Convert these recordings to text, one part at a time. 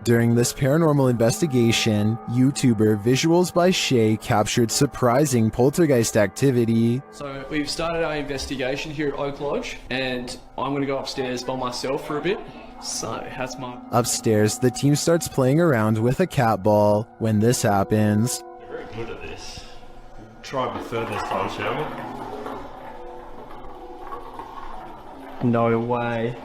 During this paranormal investigation, YouTuber Visuals by Shay captured surprising poltergeist activity. So we've started our investigation here at Oak Lodge, and I'm going to go upstairs by myself for a bit. So, how's my... Upstairs, the team starts playing around with a cat ball. When this happens... You're very good at this. Try a bit further this time, shall we? No way.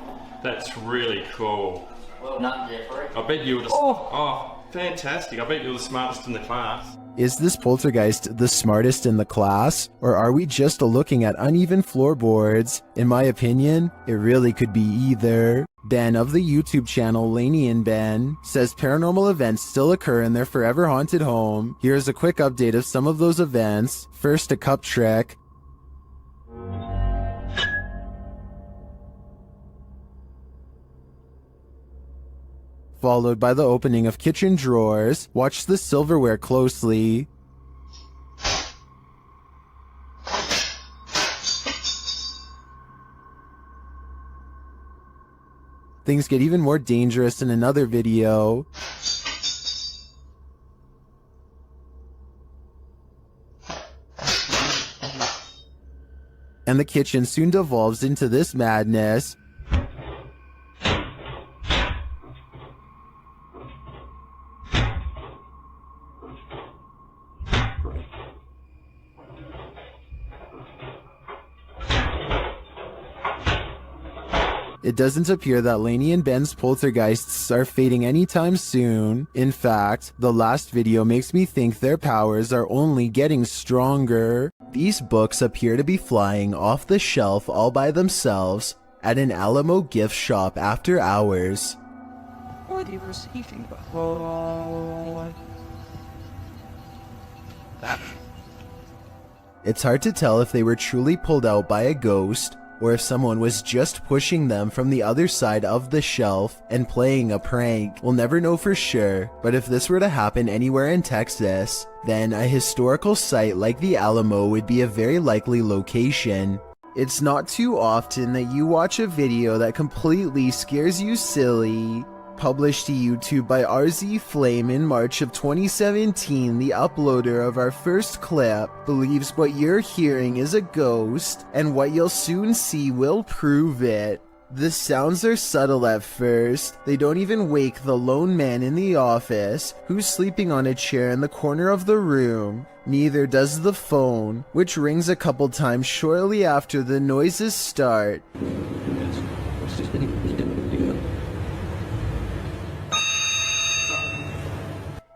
That's really cool. Well done, Jeffrey. I bet you were the... Oh, fantastic. I bet you were the smartest in the class. Is this poltergeist the smartest in the class? Or are we just looking at uneven floorboards? In my opinion, it really could be either. Ben of the YouTube channel Laney and Ben says paranormal events still occur in their forever haunted home. Here's a quick update of some of those events. First, a cup trick. Followed by the opening of kitchen drawers. Watch the silverware closely. Things get even more dangerous in another video. And the kitchen soon devolves into this madness. It doesn't appear that Laney and Ben's poltergeists are fading anytime soon. In fact, the last video makes me think their powers are only getting stronger. These books appear to be flying off the shelf all by themselves at an Alamo gift shop after hours. What are you receiving? It's hard to tell if they were truly pulled out by a ghost, or if someone was just pushing them from the other side of the shelf and playing a prank. We'll never know for sure, but if this were to happen anywhere in Texas, then a historical site like the Alamo would be a very likely location. It's not too often that you watch a video that completely scares you silly. Published to YouTube by RZ Flame in March of 2017, the uploader of our first clip believes what you're hearing is a ghost, and what you'll soon see will prove it. The sounds are subtle at first. They don't even wake the lone man in the office, who's sleeping on a chair in the corner of the room. Neither does the phone, which rings a couple times shortly after the noises start.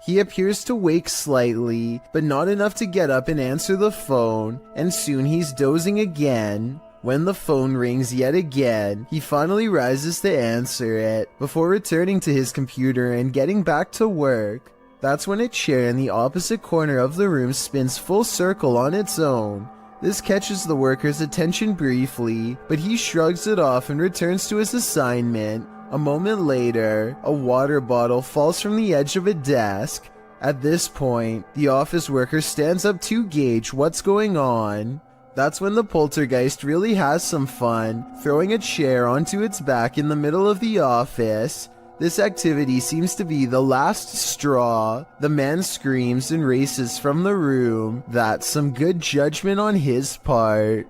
He appears to wake slightly, but not enough to get up and answer the phone, and soon he's dozing again. When the phone rings yet again, he finally rises to answer it, before returning to his computer and getting back to work. That's when a chair in the opposite corner of the room spins full circle on its own. This catches the worker's attention briefly, but he shrugs it off and returns to his assignment. A moment later, a water bottle falls from the edge of a desk. At this point, the office worker stands up to gauge what's going on. That's when the poltergeist really has some fun, throwing a chair onto its back in the middle of the office. This activity seems to be the last straw. The man screams and races from the room. That's some good judgment on his part.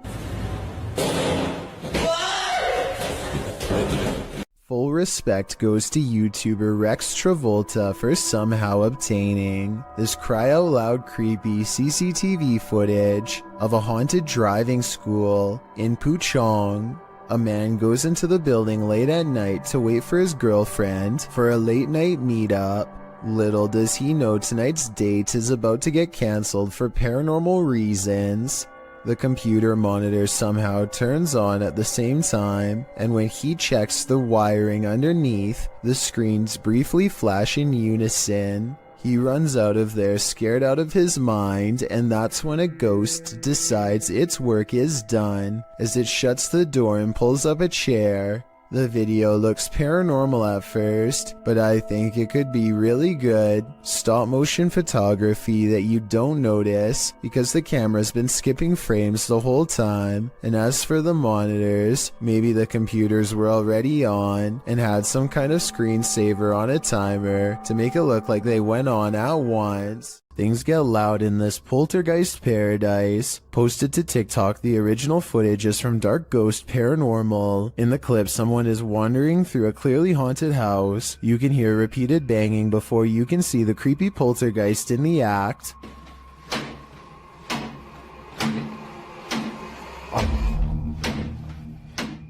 Full respect goes to YouTuber Rex Travolta for somehow obtaining this cry-out-loud creepy CCTV footage of a haunted driving school in Puchong. A man goes into the building late at night to wait for his girlfriend for a late-night meetup. Little does he know tonight's date is about to get cancelled for paranormal reasons. The computer monitor somehow turns on at the same time, and when he checks the wiring underneath, the screens briefly flash in unison. He runs out of there scared out of his mind, and that's when a ghost decides its work is done, as it shuts the door and pulls up a chair. The video looks paranormal at first, but I think it could be really good stop motion photography that you don't notice because the camera's been skipping frames the whole time. And as for the monitors, maybe the computers were already on and had some kind of screensaver on a timer to make it look like they went on at once. Things get loud in this poltergeist paradise. Posted to TikTok, the original footage is from Dark Ghost Paranormal. In the clip, someone is wandering through a clearly haunted house. You can hear repeated banging before you can see the creepy poltergeist in the act.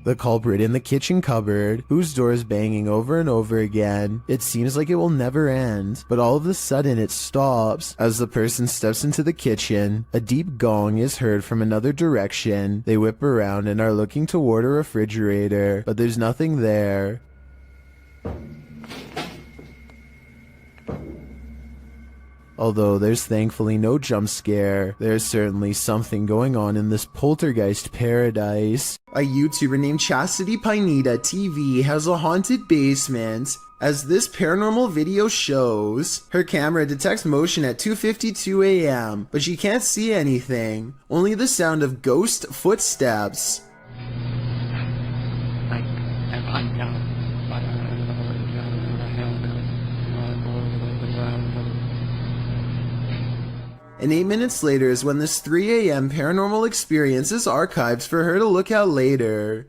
The culprit in the kitchen cupboard, whose door is banging over and over again. It seems like it will never end, but all of a sudden it stops. As the person steps into the kitchen, a deep gong is heard from another direction. They whip around and are looking toward a refrigerator, but there's nothing there. Although there's thankfully no jump scare, there's certainly something going on in this poltergeist paradise. A YouTuber named Chastity Pineda TV has a haunted basement. As this paranormal video shows, her camera detects motion at 2:52 a.m., but she can't see anything, only the sound of ghost footsteps. And 8 minutes later is when this 3 a.m. paranormal experience is archived for her to look at later.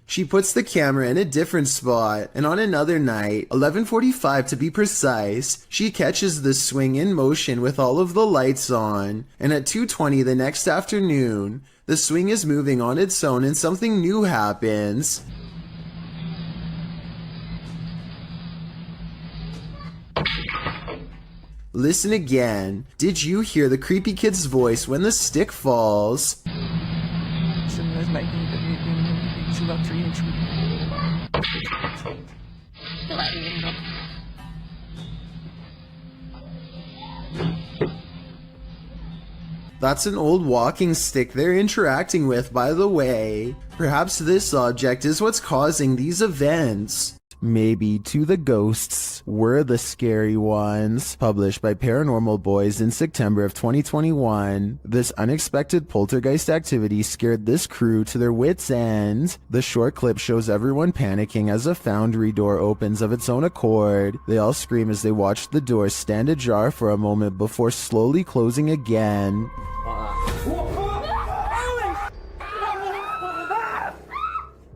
She puts the camera in a different spot, and on another night, 11:45 to be precise, she catches the swing in motion with all of the lights on, and at 2:20 the next afternoon, the swing is moving on its own and something new happens. Listen again. Did you hear the creepy kid's voice when the stick falls? That's an old walking stick they're interacting with, by the way. Perhaps this object is what's causing these events. Maybe To the Ghosts Were the Scary Ones, published by Paranormal Boys in September of 2021. This unexpected poltergeist activity scared this crew to their wits' end. The short clip shows everyone panicking as a foundry door opens of its own accord. They all scream as they watch the door stand ajar for a moment before slowly closing again.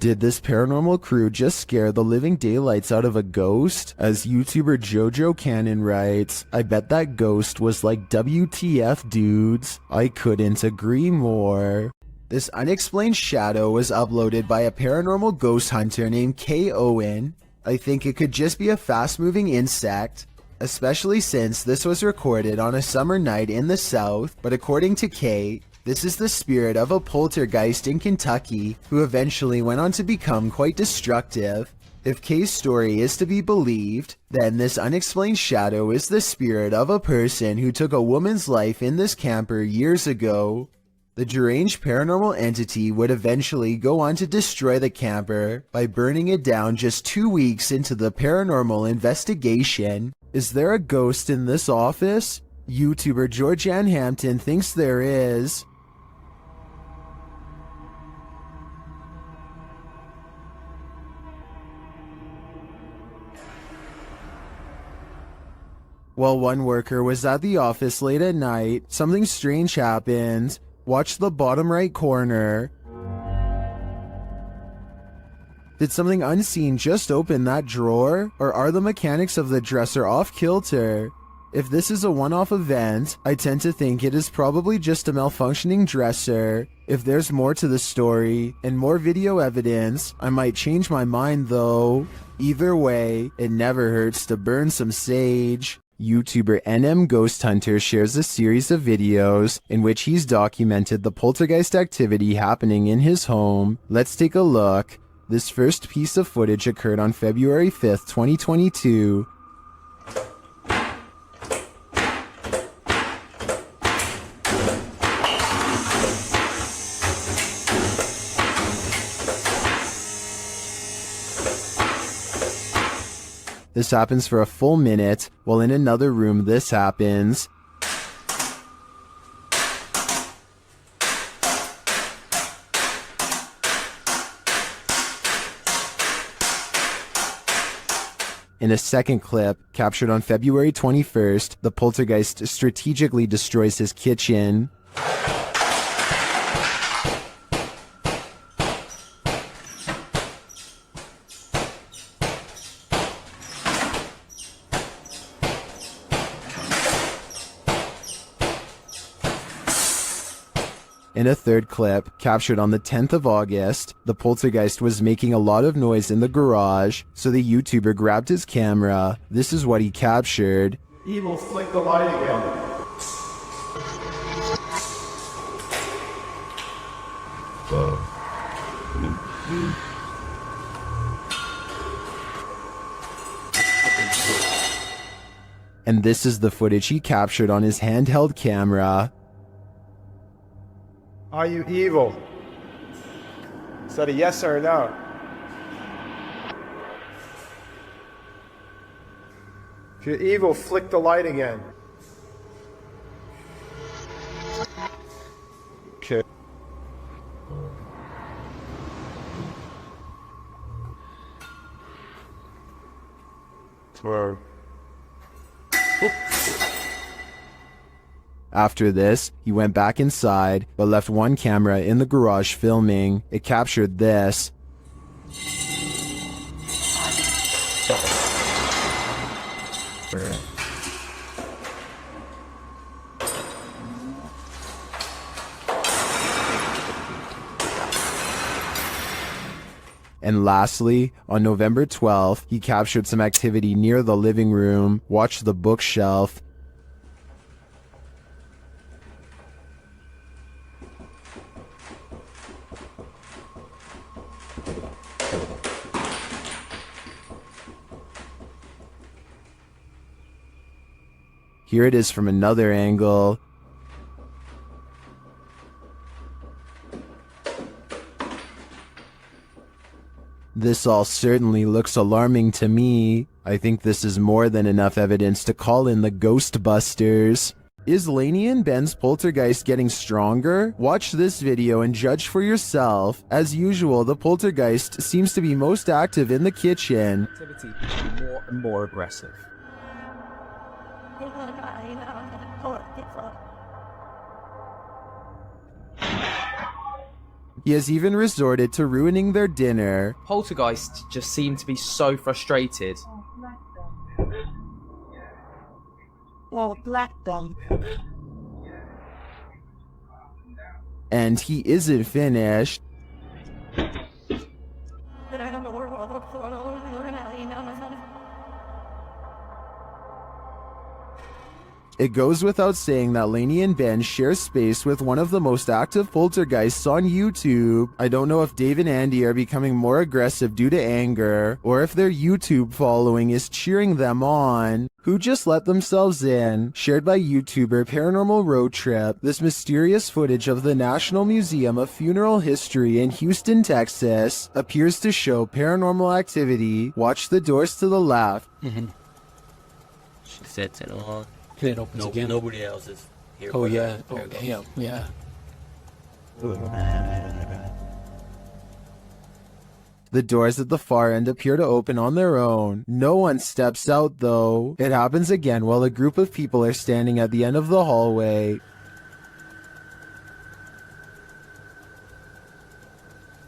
Did this paranormal crew just scare the living daylights out of a ghost? As YouTuber Jojo Cannon writes, I bet that ghost was like WTF dudes. I couldn't agree more. This unexplained shadow was uploaded by a paranormal ghost hunter named K. Owen. I think it could just be a fast-moving insect, especially since this was recorded on a summer night in the South, but according to Kay, this is the spirit of a poltergeist in Kentucky who eventually went on to become quite destructive. If Kay's story is to be believed, then this unexplained shadow is the spirit of a person who took a woman's life in this camper years ago. The deranged paranormal entity would eventually go on to destroy the camper by burning it down just 2 weeks into the paranormal investigation. Is there a ghost in this office? YouTuber Georgianne Hampton thinks there is. While one worker was at the office late at night, something strange happened. Watch the bottom right corner. Did something unseen just open that drawer? Or are the mechanics of the dresser off kilter? If this is a one-off event, I tend to think it is probably just a malfunctioning dresser. If there's more to the story and more video evidence, I might change my mind though. Either way, it never hurts to burn some sage. YouTuber NM Ghost Hunter shares a series of videos in which he's documented the poltergeist activity happening in his home. Let's take a look. This first piece of footage occurred on February 5th, 2022. This happens for a full minute, while in another room this happens. In a second clip, captured on February 21st, the poltergeist strategically destroys his kitchen. In a third clip, captured on the 10th of August, the poltergeist was making a lot of noise in the garage, so the YouTuber grabbed his camera. This is what he captured. Evil, flick the light again. And this is the footage he captured on his handheld camera. Are you evil? Is that a yes or a no? If you're evil, flick the light again. Okay. Whoa. After this, he went back inside, but left one camera in the garage filming. It captured this. And lastly, on November 12th, he captured some activity near the living room. Watch the bookshelf. Here it is from another angle. This all certainly looks alarming to me. I think this is more than enough evidence to call in the Ghostbusters. Is Laney and Ben's poltergeist getting stronger? Watch this video and judge for yourself. As usual, the poltergeist seems to be most active in the kitchen. Activity more and more aggressive. He has even resorted to ruining their dinner. Poltergeists just seem to be so frustrated. Well, black them. And he isn't finished. It goes without saying that Laney and Ben share space with one of the most active poltergeists on YouTube. I don't know if Dave and Andy are becoming more aggressive due to anger, or if their YouTube following is cheering them on. Who just let themselves in? Shared by YouTuber Paranormal Road Trip, this mysterious footage of the National Museum of Funeral History in Houston, Texas, appears to show paranormal activity. Watch the doors to the left. She sets it on. And it opens again. Nobody else is here. Oh yeah. Oh damn. Yeah. The doors at the far end appear to open on their own. No one steps out though. It happens again while a group of people are standing at the end of the hallway.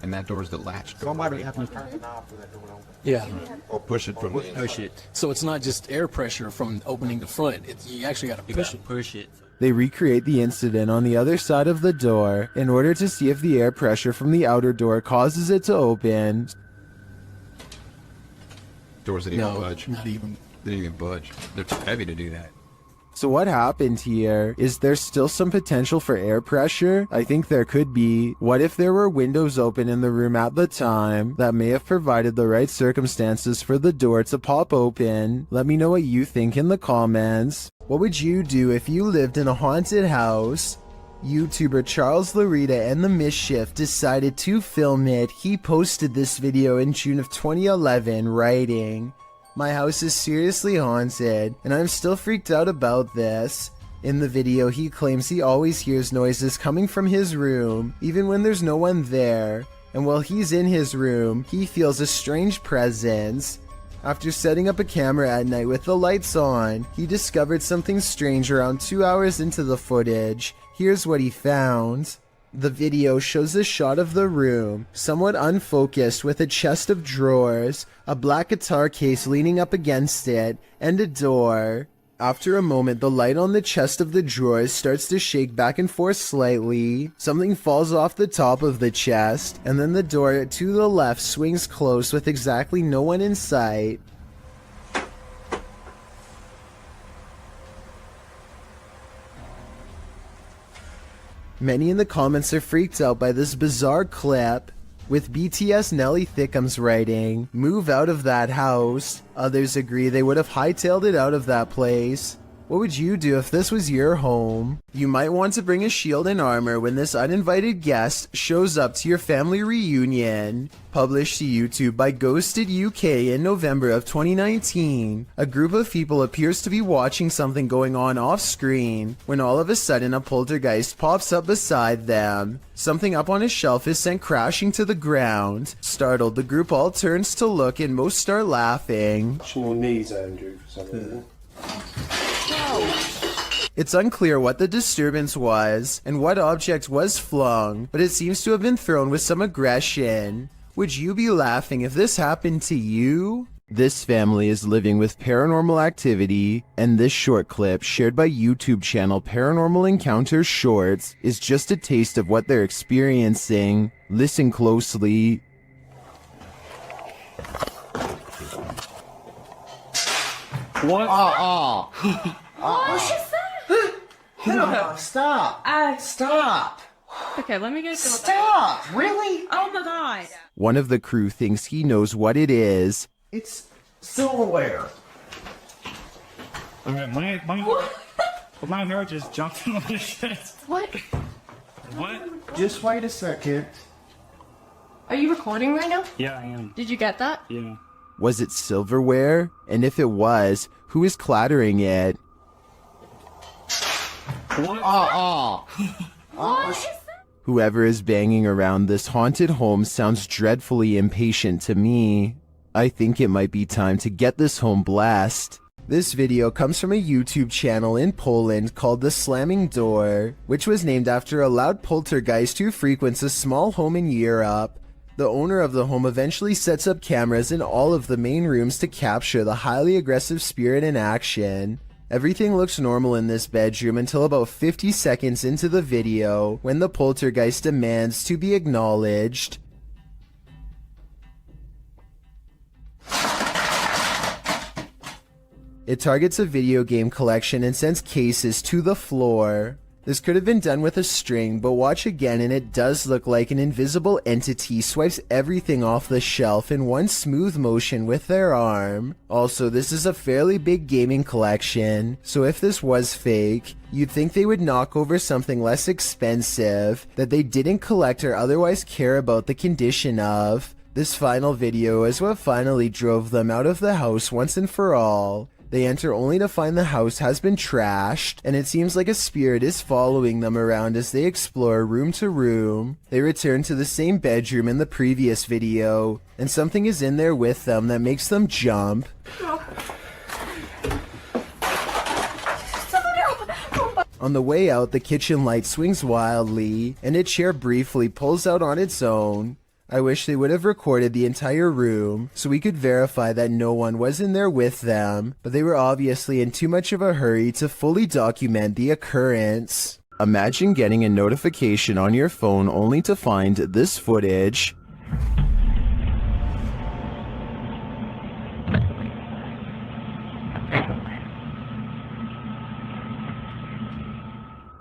And that door's the latch door. Somebody have to turn the knob for that door to open. Yeah. Or push it from the inside. Push it. So it's not just air pressure from opening the front. You actually got to push it. Push it. They recreate the incident on the other side of the door in order to see if the air pressure from the outer door causes it to open. Doors that even No, budge. not even. They didn't even budge. They're too heavy to do that. So what happened here? Is there still some potential for air pressure? I think there could be. What if there were windows open in the room at the time that may have provided the right circumstances for the door to pop open? Let me know what you think in the comments. What would you do if you lived in a haunted house? YouTuber Charles Larita and the Mischief decided to film it. He posted this video in June of 2011, writing, My house is seriously haunted, and I'm still freaked out about this. In the video, he claims he always hears noises coming from his room, even when there's no one there. And while he's in his room, he feels a strange presence. After setting up a camera at night with the lights on, he discovered something strange around 2 hours into the footage. Here's what he found. The video shows a shot of the room, somewhat unfocused, with a chest of drawers, a black guitar case leaning up against it, and a door. After a moment, the light on the chest of the drawers starts to shake back and forth slightly. Something falls off the top of the chest, and then the door to the left swings close with exactly no one in sight. Many in the comments are freaked out by this bizarre clip, with BTS Nelly Thickums writing, "Move out of that house." Others agree they would have hightailed it out of that place. What would you do if this was your home? You might want to bring a shield and armor when this uninvited guest shows up to your family reunion. Published to YouTube by Ghosted UK in November of 2019, a group of people appears to be watching something going on off screen when all of a sudden a poltergeist pops up beside them. Something up on a shelf is sent crashing to the ground. Startled, the group all turns to look and most start laughing. Your knees, Andrew, for some reason. It's unclear what the disturbance was and what object was flung, but it seems to have been thrown with some aggression. Would you be laughing if this happened to you? This family is living with paranormal activity, and this short clip, shared by YouTube channel Paranormal Encounters Shorts, is just a taste of what they're experiencing. Listen closely. What? Stop! Stop! Okay, let me get some. Stop! Really? Oh my god! One of the crew thinks he knows what it is. It's silverware. Alright, my hair just jumped on the shit. What? What? Just wait a second. Are you recording right now? Yeah, I am. Did you get that? Yeah. Was it silverware? And if it was, who is clattering it? What? Whoever is banging around this haunted home sounds dreadfully impatient to me. I think it might be time to get this home blessed. This video comes from a YouTube channel in Poland called The Slamming Door, which was named after a loud poltergeist who frequents a small home in Europe. The owner of the home eventually sets up cameras in all of the main rooms to capture the highly aggressive spirit in action. Everything looks normal in this bedroom until about 50 seconds into the video, when the poltergeist demands to be acknowledged. It targets a video game collection and sends cases to the floor. This could have been done with a string, but watch again and it does look like an invisible entity swipes everything off the shelf in one smooth motion with their arm. Also, this is a fairly big gaming collection, so if this was fake, you'd think they would knock over something less expensive that they didn't collect or otherwise care about the condition of. This final video is what finally drove them out of the house once and for all. They enter only to find the house has been trashed, and it seems like a spirit is following them around as they explore room to room. They return to the same bedroom in the previous video, and something is in there with them that makes them jump. On the way out, the kitchen light swings wildly, and a chair briefly pulls out on its own. I wish they would have recorded the entire room so we could verify that no one was in there with them, but they were obviously in too much of a hurry to fully document the occurrence. Imagine getting a notification on your phone only to find this footage.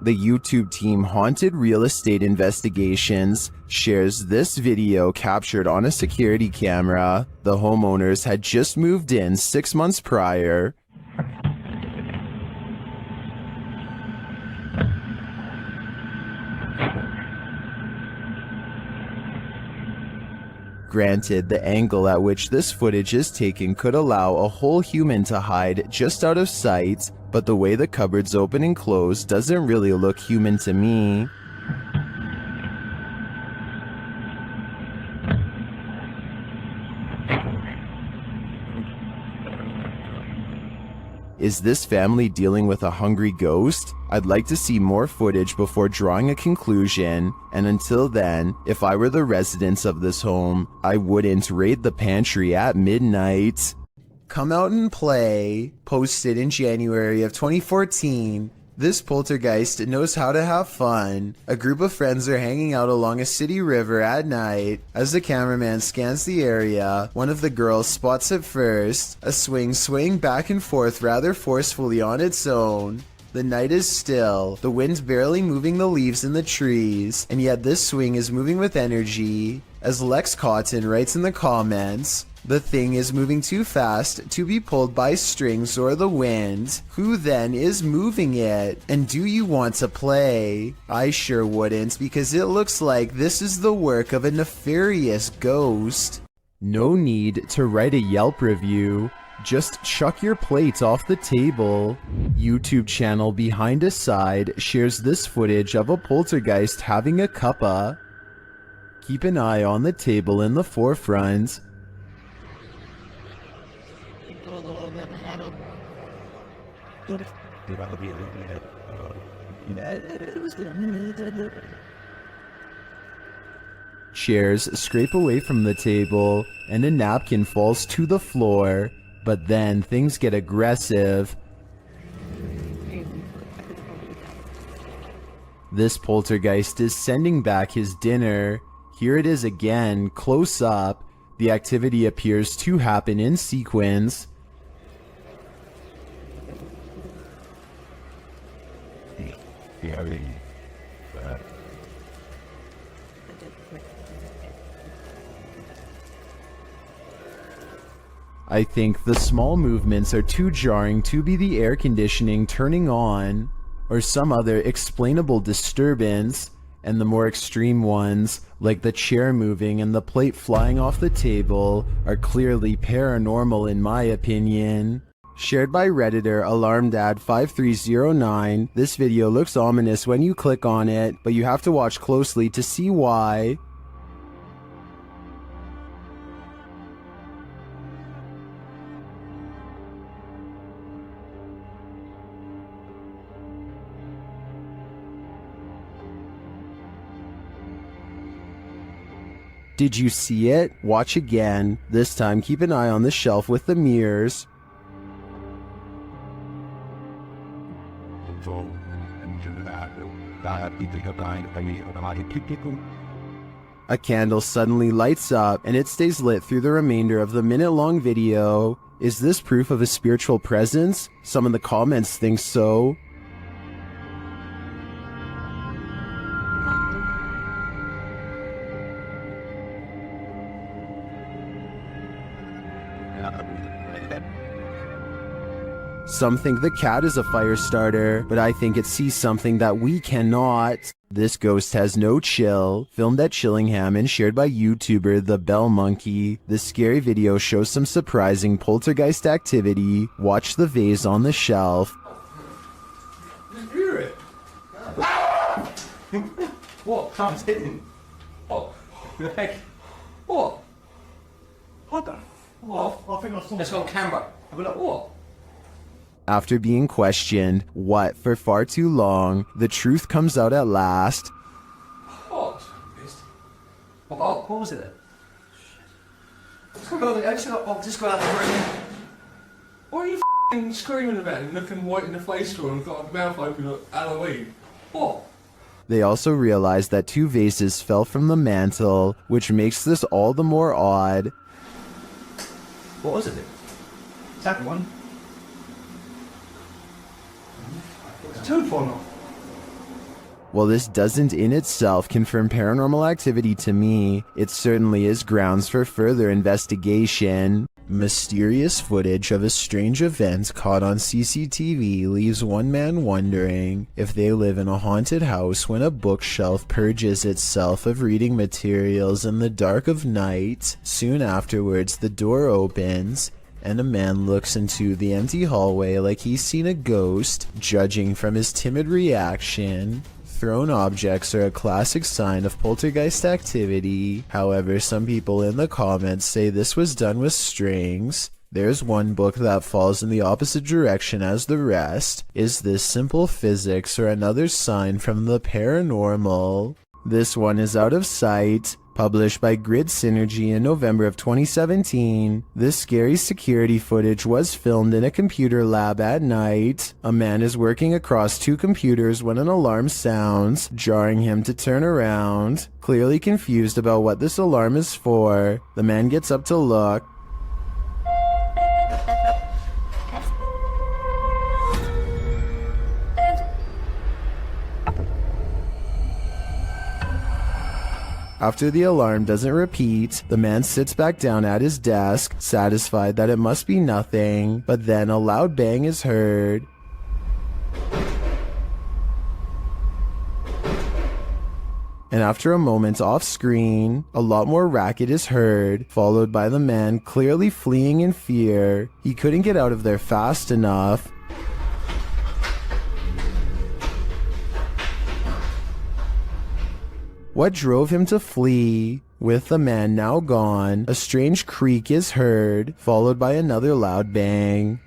The YouTube team Haunted Real Estate Investigations shares this video captured on a security camera. The homeowners had just moved in 6 months prior. Granted, the angle at which this footage is taken could allow a whole human to hide just out of sight, but the way the cupboards open and close doesn't really look human to me. Is this family dealing with a hungry ghost? I'd like to see more footage before drawing a conclusion, and until then, if I were the residents of this home, I wouldn't raid the pantry at midnight. Come out and play, posted in January of 2014. This poltergeist knows how to have fun. A group of friends are hanging out along a city river at night. As the cameraman scans the area, one of the girls spots it first, a swing swaying back and forth rather forcefully on its own. The night is still, the wind barely moving the leaves in the trees, and yet this swing is moving with energy. As Lex Cotton writes in the comments, the thing is moving too fast to be pulled by strings or the wind. Who then is moving it? And do you want to play? I sure wouldn't, because it looks like this is the work of a nefarious ghost. No need to write a Yelp review. Just chuck your plates off the table. YouTube channel Behind a Side shares this footage of a poltergeist having a cuppa. Keep an eye on the table in the forefront. Chairs scrape away from the table, and a napkin falls to the floor, but then things get aggressive. This poltergeist is sending back his dinner. Here it is again, close up. The activity appears to happen in sequence. I think the small movements are too jarring to be the air conditioning turning on, or some other explainable disturbance, and the more extreme ones, like the chair moving and the plate flying off the table, are clearly paranormal in my opinion. Shared by Redditor AlarmDad5309, this video looks ominous when you click on it, but you have to watch closely to see why. Did you see it? Watch again. This time keep an eye on the shelf with the mirrors. A candle suddenly lights up and it stays lit through the remainder of the minute-long video. Is this proof of a spiritual presence? Some in the comments think so. Some think the cat is a fire starter, but I think it sees something that we cannot. This ghost has no chill. Filmed at Chillingham and shared by YouTuber The Bell Monkey. This scary video shows some surprising poltergeist activity. Watch the vase on the shelf. Hear it? What? Someone's hitting. What? The heck? What? What the? What? I think I saw. It's on camera. I'll be like, what? After being questioned, what, for far too long, the truth comes out at last. What? What was it then? Just go out the room. What are you f***ing screaming about and looking white in the face for and got a mouth open like Halloween? What? They also realized that two vases fell from the mantle, which makes this all the more odd. What was it? That one. Two falling off. While this doesn't in itself confirm paranormal activity to me, it certainly is grounds for further investigation. Mysterious footage of a strange event caught on CCTV leaves one man wondering if they live in a haunted house when a bookshelf purges itself of reading materials in the dark of night. Soon afterwards, the door opens and a man looks into the empty hallway like he's seen a ghost. Judging from his timid reaction, thrown objects are a classic sign of poltergeist activity. However, some people in the comments say this was done with strings. There's one book that falls in the opposite direction as the rest. Is this simple physics or another sign from the paranormal? This one is Out of Sight, published by Grid Synergy in November of 2017. This scary security footage was filmed in a computer lab at night. A man is working across two computers when an alarm sounds, jarring him to turn around. Clearly confused about what this alarm is for, the man gets up to look. After the alarm doesn't repeat, the man sits back down at his desk, satisfied that it must be nothing, but then a loud bang is heard. And after a moment off screen, a lot more racket is heard, followed by the man clearly fleeing in fear. He couldn't get out of there fast enough. What drove him to flee? With the man now gone, a strange creak is heard, followed by another loud bang.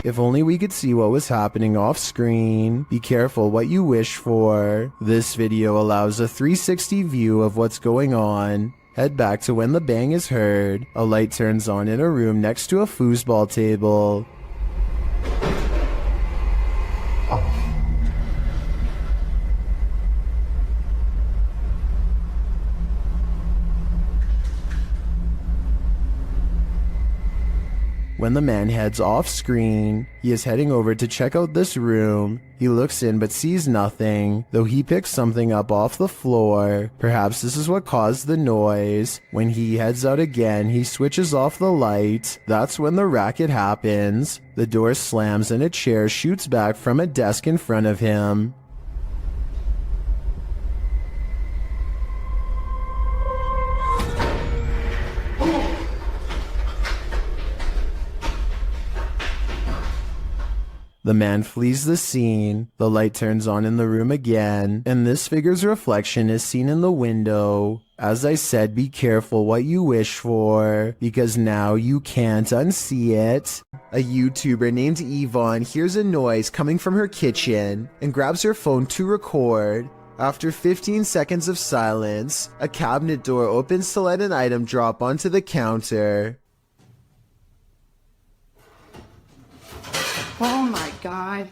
If only we could see what was happening off screen. Be careful what you wish for. This video allows a 360 view of what's going on. Head back to when the bang is heard. A light turns on in a room next to a foosball table. When the man heads off screen, he is heading over to check out this room. He looks in but sees nothing, though he picks something up off the floor. Perhaps this is what caused the noise. When he heads out again, he switches off the light. That's when the racket happens. The door slams and a chair shoots back from a desk in front of him. The man flees the scene, the light turns on in the room again, and this figure's reflection is seen in the window. As I said, be careful what you wish for, because now you can't unsee it. A YouTuber named Yvonne hears a noise coming from her kitchen and grabs her phone to record. After 15 seconds of silence, a cabinet door opens to let an item drop onto the counter. Oh my god.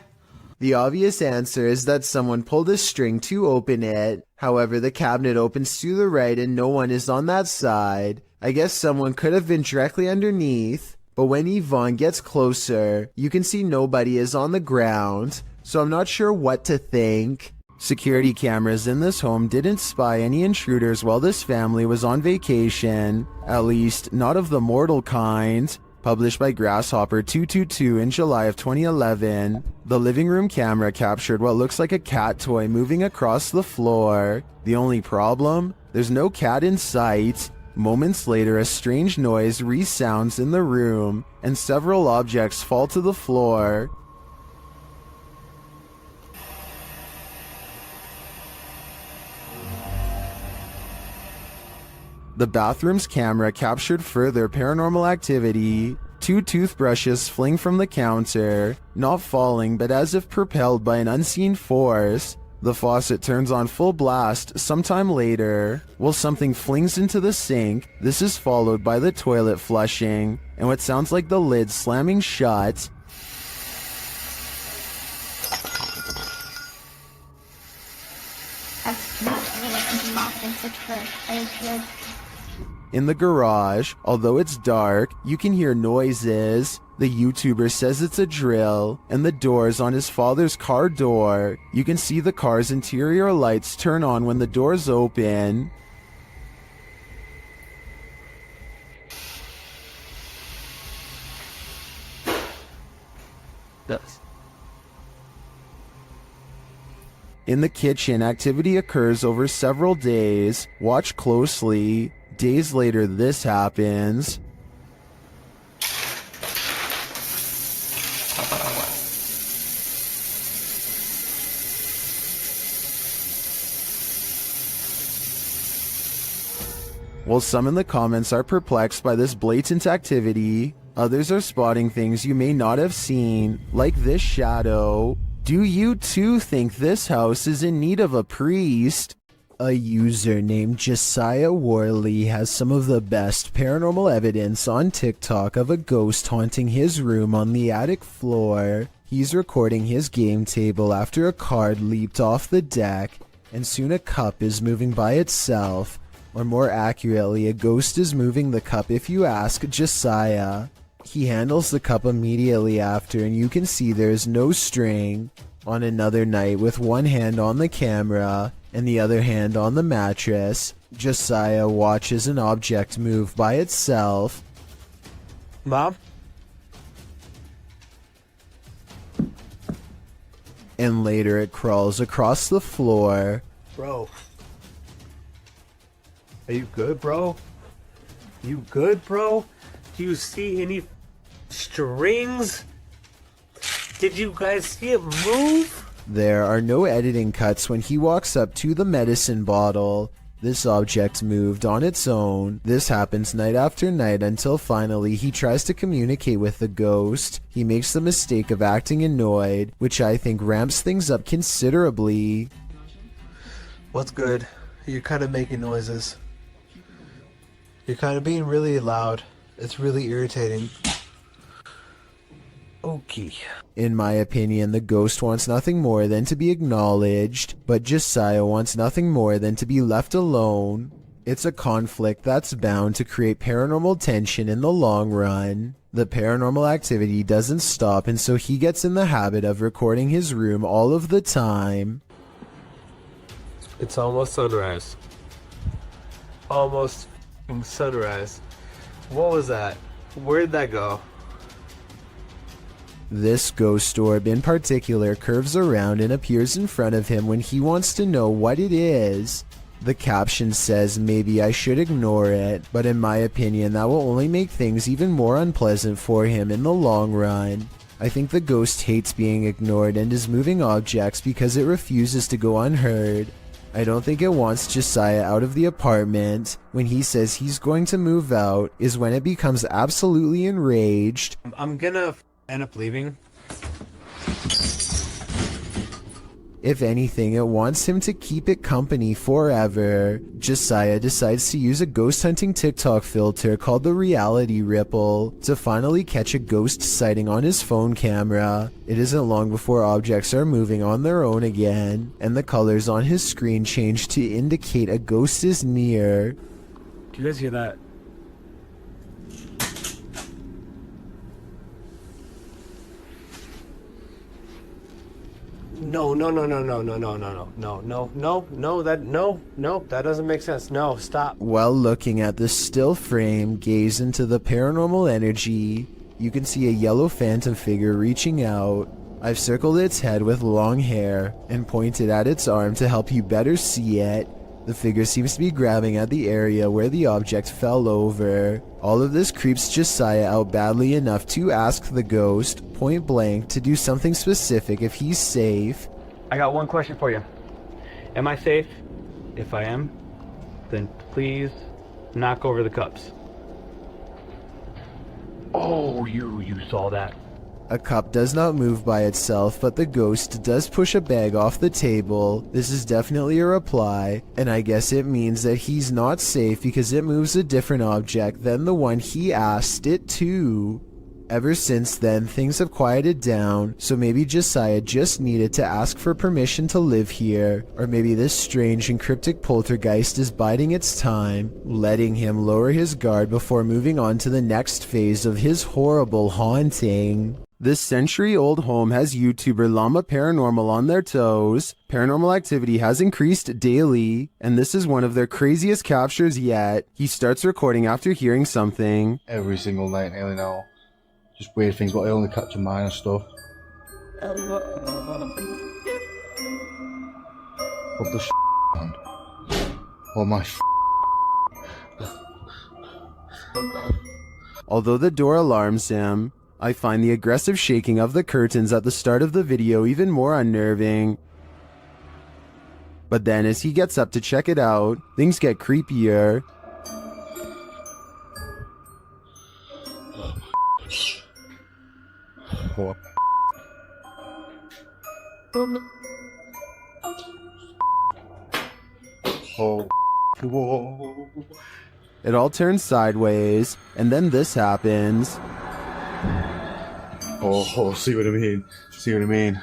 The obvious answer is that someone pulled a string to open it. However, the cabinet opens to the right and no one is on that side. I guess someone could have been directly underneath. But when Yvonne gets closer, you can see nobody is on the ground. So I'm not sure what to think. Security cameras in this home didn't spy any intruders while this family was on vacation. At least, not of the mortal kind. Published by Grasshopper 222 in July of 2011, the living room camera captured what looks like a cat toy moving across the floor. The only problem? There's no cat in sight. Moments later, a strange noise resounds in the room, and several objects fall to the floor. The bathroom's camera captured further paranormal activity. Two toothbrushes fling from the counter, not falling but as if propelled by an unseen force. The faucet turns on full blast sometime later, while something flings into the sink. This is followed by the toilet flushing, and what sounds like the lid slamming shut. In the garage, although it's dark, you can hear noises. The YouTuber says it's a drill, and the doors on his father's car door. You can see the car's interior lights turn on when the doors open. In the kitchen, activity occurs over several days. Watch closely. Days later, this happens. While some in the comments are perplexed by this blatant activity, others are spotting things you may not have seen, like this shadow. Do you too think this house is in need of a priest? A user named Josiah Worley has some of the best paranormal evidence on TikTok of a ghost haunting his room on the attic floor. He's recording his game table after a card leaped off the deck, and soon a cup is moving by itself. Or more accurately, a ghost is moving the cup if you ask Josiah. He handles the cup immediately after, and you can see there is no string. On another night, with one hand on the camera and the other hand on the mattress, Josiah watches an object move by itself. Mom? And later it crawls across the floor. Bro. Are you good, bro? You good, bro? Do you see any strings? Did you guys see it move? There are no editing cuts when he walks up to the medicine bottle. This object moved on its own. This happens night after night until finally he tries to communicate with the ghost. He makes the mistake of acting annoyed, which I think ramps things up considerably. What's good? You're kind of making noises. You're kind of being really loud. It's really irritating. Okay. In my opinion, the ghost wants nothing more than to be acknowledged, but Josiah wants nothing more than to be left alone. It's a conflict that's bound to create paranormal tension in the long run. The paranormal activity doesn't stop, and so he gets in the habit of recording his room all of the time. It's almost sunrise. Almost sunrise. What was that? Where'd that go? This ghost orb in particular curves around and appears in front of him when he wants to know what it is. The caption says maybe I should ignore it, but in my opinion that will only make things even more unpleasant for him in the long run. I think the ghost hates being ignored and is moving objects because it refuses to go unheard. I don't think it wants Josiah out of the apartment. When he says he's going to move out is when it becomes absolutely enraged. I'm gonna end up leaving. If anything, it wants him to keep it company forever. Josiah decides to use a ghost hunting TikTok filter called the reality ripple to finally catch a ghost sighting on his phone camera. It isn't long before objects are moving on their own again, and the colors on his screen change to indicate a ghost is near. Do you guys hear that? No, that doesn't make sense. No, stop. While looking at the still frame, gaze into the paranormal energy. You can see a yellow phantom figure reaching out. I've circled its head with long hair and pointed at its arm to help you better see it. The figure seems to be grabbing at the area where the object fell over. All of this creeps Josiah out badly enough to ask the ghost, point blank, to do something specific if he's safe. I got one question for you. Am I safe? If I am, then please knock over the cups. Oh, you saw that. A cup does not move by itself, but the ghost does push a bag off the table. This is definitely a reply, and I guess it means that he's not safe because it moves a different object than the one he asked it to. Ever since then, things have quieted down, so maybe Josiah just needed to ask for permission to live here, or maybe this strange and cryptic poltergeist is biding its time, letting him lower his guard before moving on to the next phase of his horrible haunting. This century-old home has YouTuber Llama Paranormal on their toes. Paranormal activity has increased daily, and this is one of their craziest captures yet. He starts recording after hearing something. Every single night nearly now. Just weird things, but I only capture minor stuff. Put the on. Oh my Although the door alarms him, I find the aggressive shaking of the curtains at the start of the video even more unnerving. But then as he gets up to check it out, things get creepier. Oh. Whoa. It all turns sideways, and then this happens. Oh, see what I mean? See what I mean?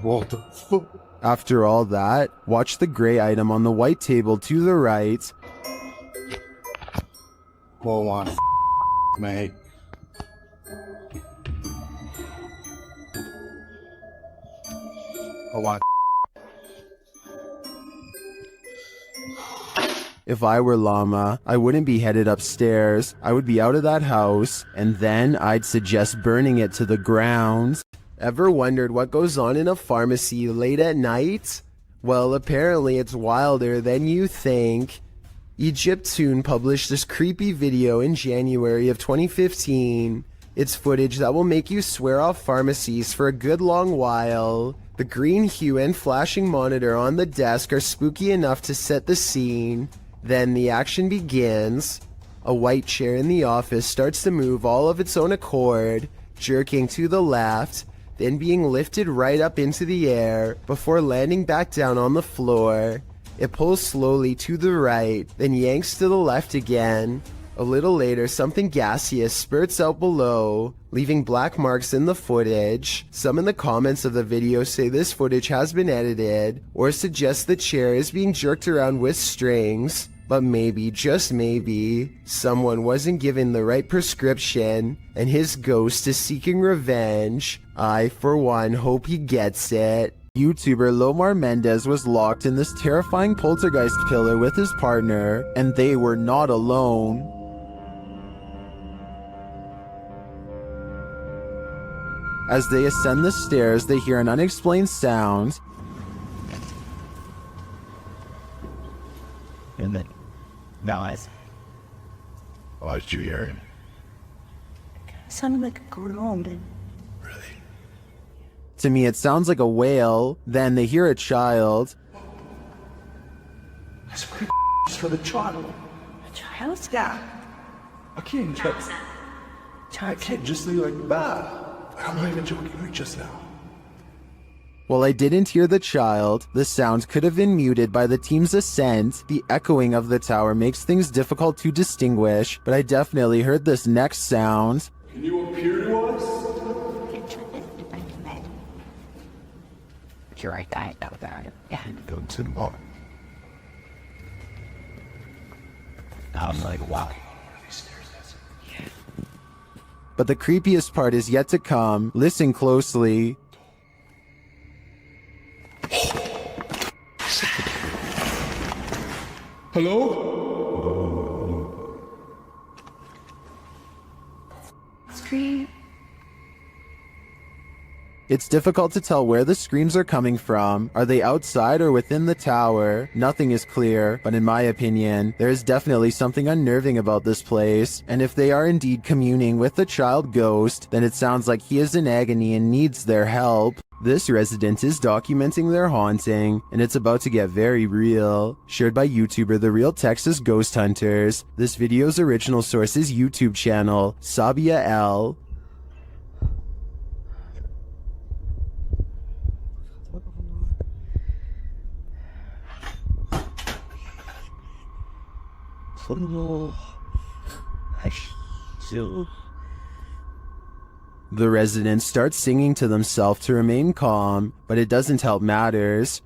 What the fuck? After all that, watch the gray item on the white table to the right. Oh my mate. Oh my. If I were Llama, I wouldn't be headed upstairs. I would be out of that house, and then I'd suggest burning it to the ground. Ever wondered what goes on in a pharmacy late at night? Well, apparently it's wilder than you think. Egyptoon published this creepy video in January of 2015. It's footage that will make you swear off pharmacies for a good long while. The green hue and flashing monitor on the desk are spooky enough to set the scene. Then the action begins. A white chair in the office starts to move all of its own accord, jerking to the left, then being lifted right up into the air before landing back down on the floor. It pulls slowly to the right, then yanks to the left again. A little later, something gaseous spurts out below, leaving black marks in the footage. Some in the comments of the video say this footage has been edited, or suggest the chair is being jerked around with strings. But maybe, just maybe, someone wasn't given the right prescription, and his ghost is seeking revenge. I, for one, hope he gets it. YouTuber Lomar Mendez was locked in this terrifying poltergeist pillar with his partner, and they were not alone. As they ascend the stairs, they hear an unexplained sound. And then, noise. Oh, did you hear him? It sounded like a groan. To me, it sounds like a wail. Then they hear a child. That's pretty for the child. A child? Yeah. A kid, a kid just like that. I'm not even joking with just now. While I didn't hear the child, the sound could have been muted by the team's ascent. The echoing of the tower makes things difficult to distinguish, but I definitely heard this next sound. Can you appear to us? You're right, I know about it. Yeah. Don't sit on. I'm like, wow. But the creepiest part is yet to come. Listen closely. Hello? Scream. It's difficult to tell where the screams are coming from. Are they outside or within the tower? Nothing is clear, but in my opinion, there is definitely something unnerving about this place. And if they are indeed communing with the child ghost, then it sounds like he is in agony and needs their help. This resident is documenting their haunting, and it's about to get very real. Shared by YouTuber The Real Texas Ghost Hunters. This video's original source is YouTube channel, Sabia L. The residents start singing to themselves to remain calm, but it doesn't help matters.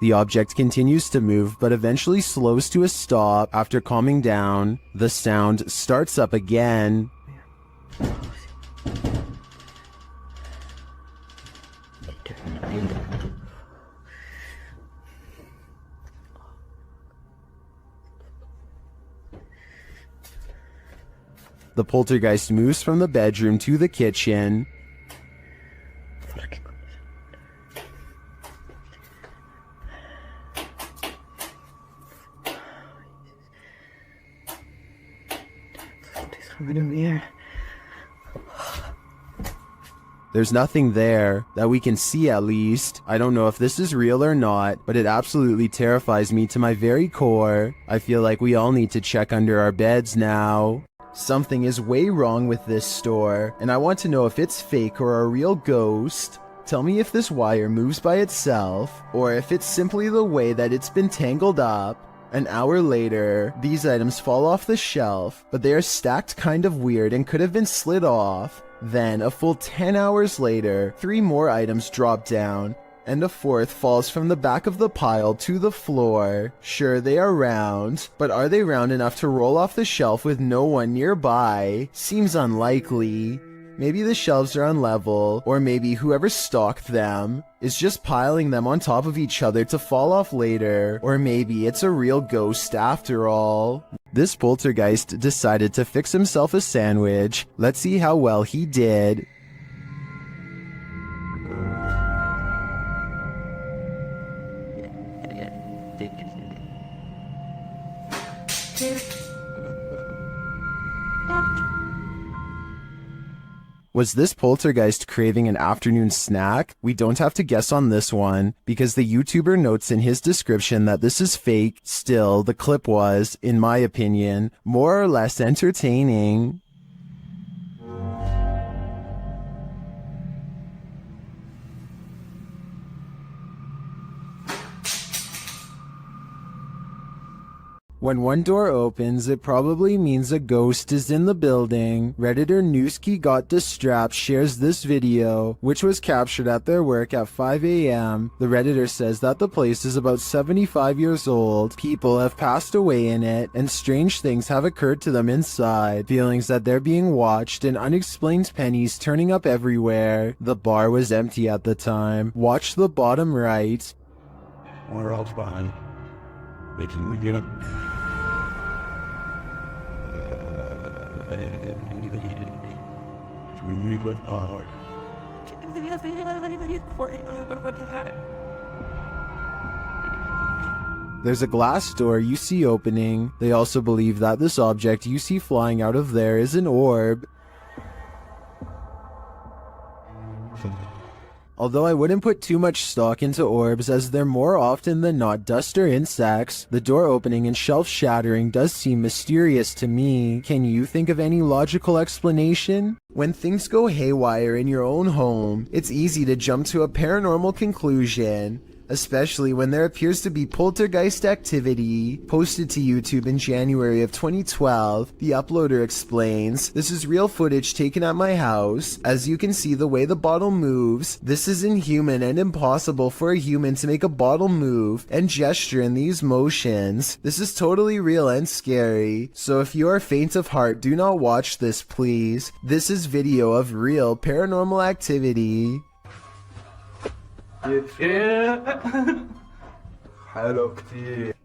The object continues to move, but eventually slows to a stop after calming down. The sound starts up again. The poltergeist moves from the bedroom to the kitchen. There's nothing there, that we can see at least. I don't know if this is real or not, but it absolutely terrifies me to my very core. I feel like we all need to check under our beds now. Something is way wrong with this store, and I want to know if it's fake or a real ghost. Tell me if this wire moves by itself, or if it's simply the way that it's been tangled up. An hour later, these items fall off the shelf, but they are stacked kind of weird and could have been slid off. Then, a full 10 hours later, 3 more items drop down, and a 4th falls from the back of the pile to the floor. Sure, they are round, but are they round enough to roll off the shelf with no one nearby? Seems unlikely. Maybe the shelves are unlevel, or maybe whoever stocked them is just piling them on top of each other to fall off later, or maybe it's a real ghost after all. This poltergeist decided to fix himself a sandwich. Let's see how well he did. Was this poltergeist craving an afternoon snack? We don't have to guess on this one, because the YouTuber notes in his description that this is fake. Still, the clip was, in my opinion, more or less entertaining. When one door opens, it probably means a ghost is in the building. Redditor Newski Got Distrapped shares this video, which was captured at their work at 5 a.m. The Redditor says that the place is about 75 years old. People have passed away in it, and strange things have occurred to them inside. Feelings that they're being watched and unexplained pennies turning up everywhere. The bar was empty at the time. Watch the bottom right. We're all fine. Wait till we get up. We went hard. There's a glass door you see opening. They also believe that this object you see flying out of there is an orb. Although I wouldn't put too much stock into orbs, as they're more often than not dust or insects, the door opening and shelf shattering does seem mysterious to me. Can you think of any logical explanation? When things go haywire in your own home, it's easy to jump to a paranormal conclusion, especially when there appears to be poltergeist activity. Posted to YouTube in January of 2012, the uploader explains, "This is real footage taken at my house. As you can see the way the bottle moves, this is inhuman and impossible for a human to make a bottle move and gesture in these motions. This is totally real and scary. So if you are faint of heart, do not watch this, please. This is video of real paranormal activity."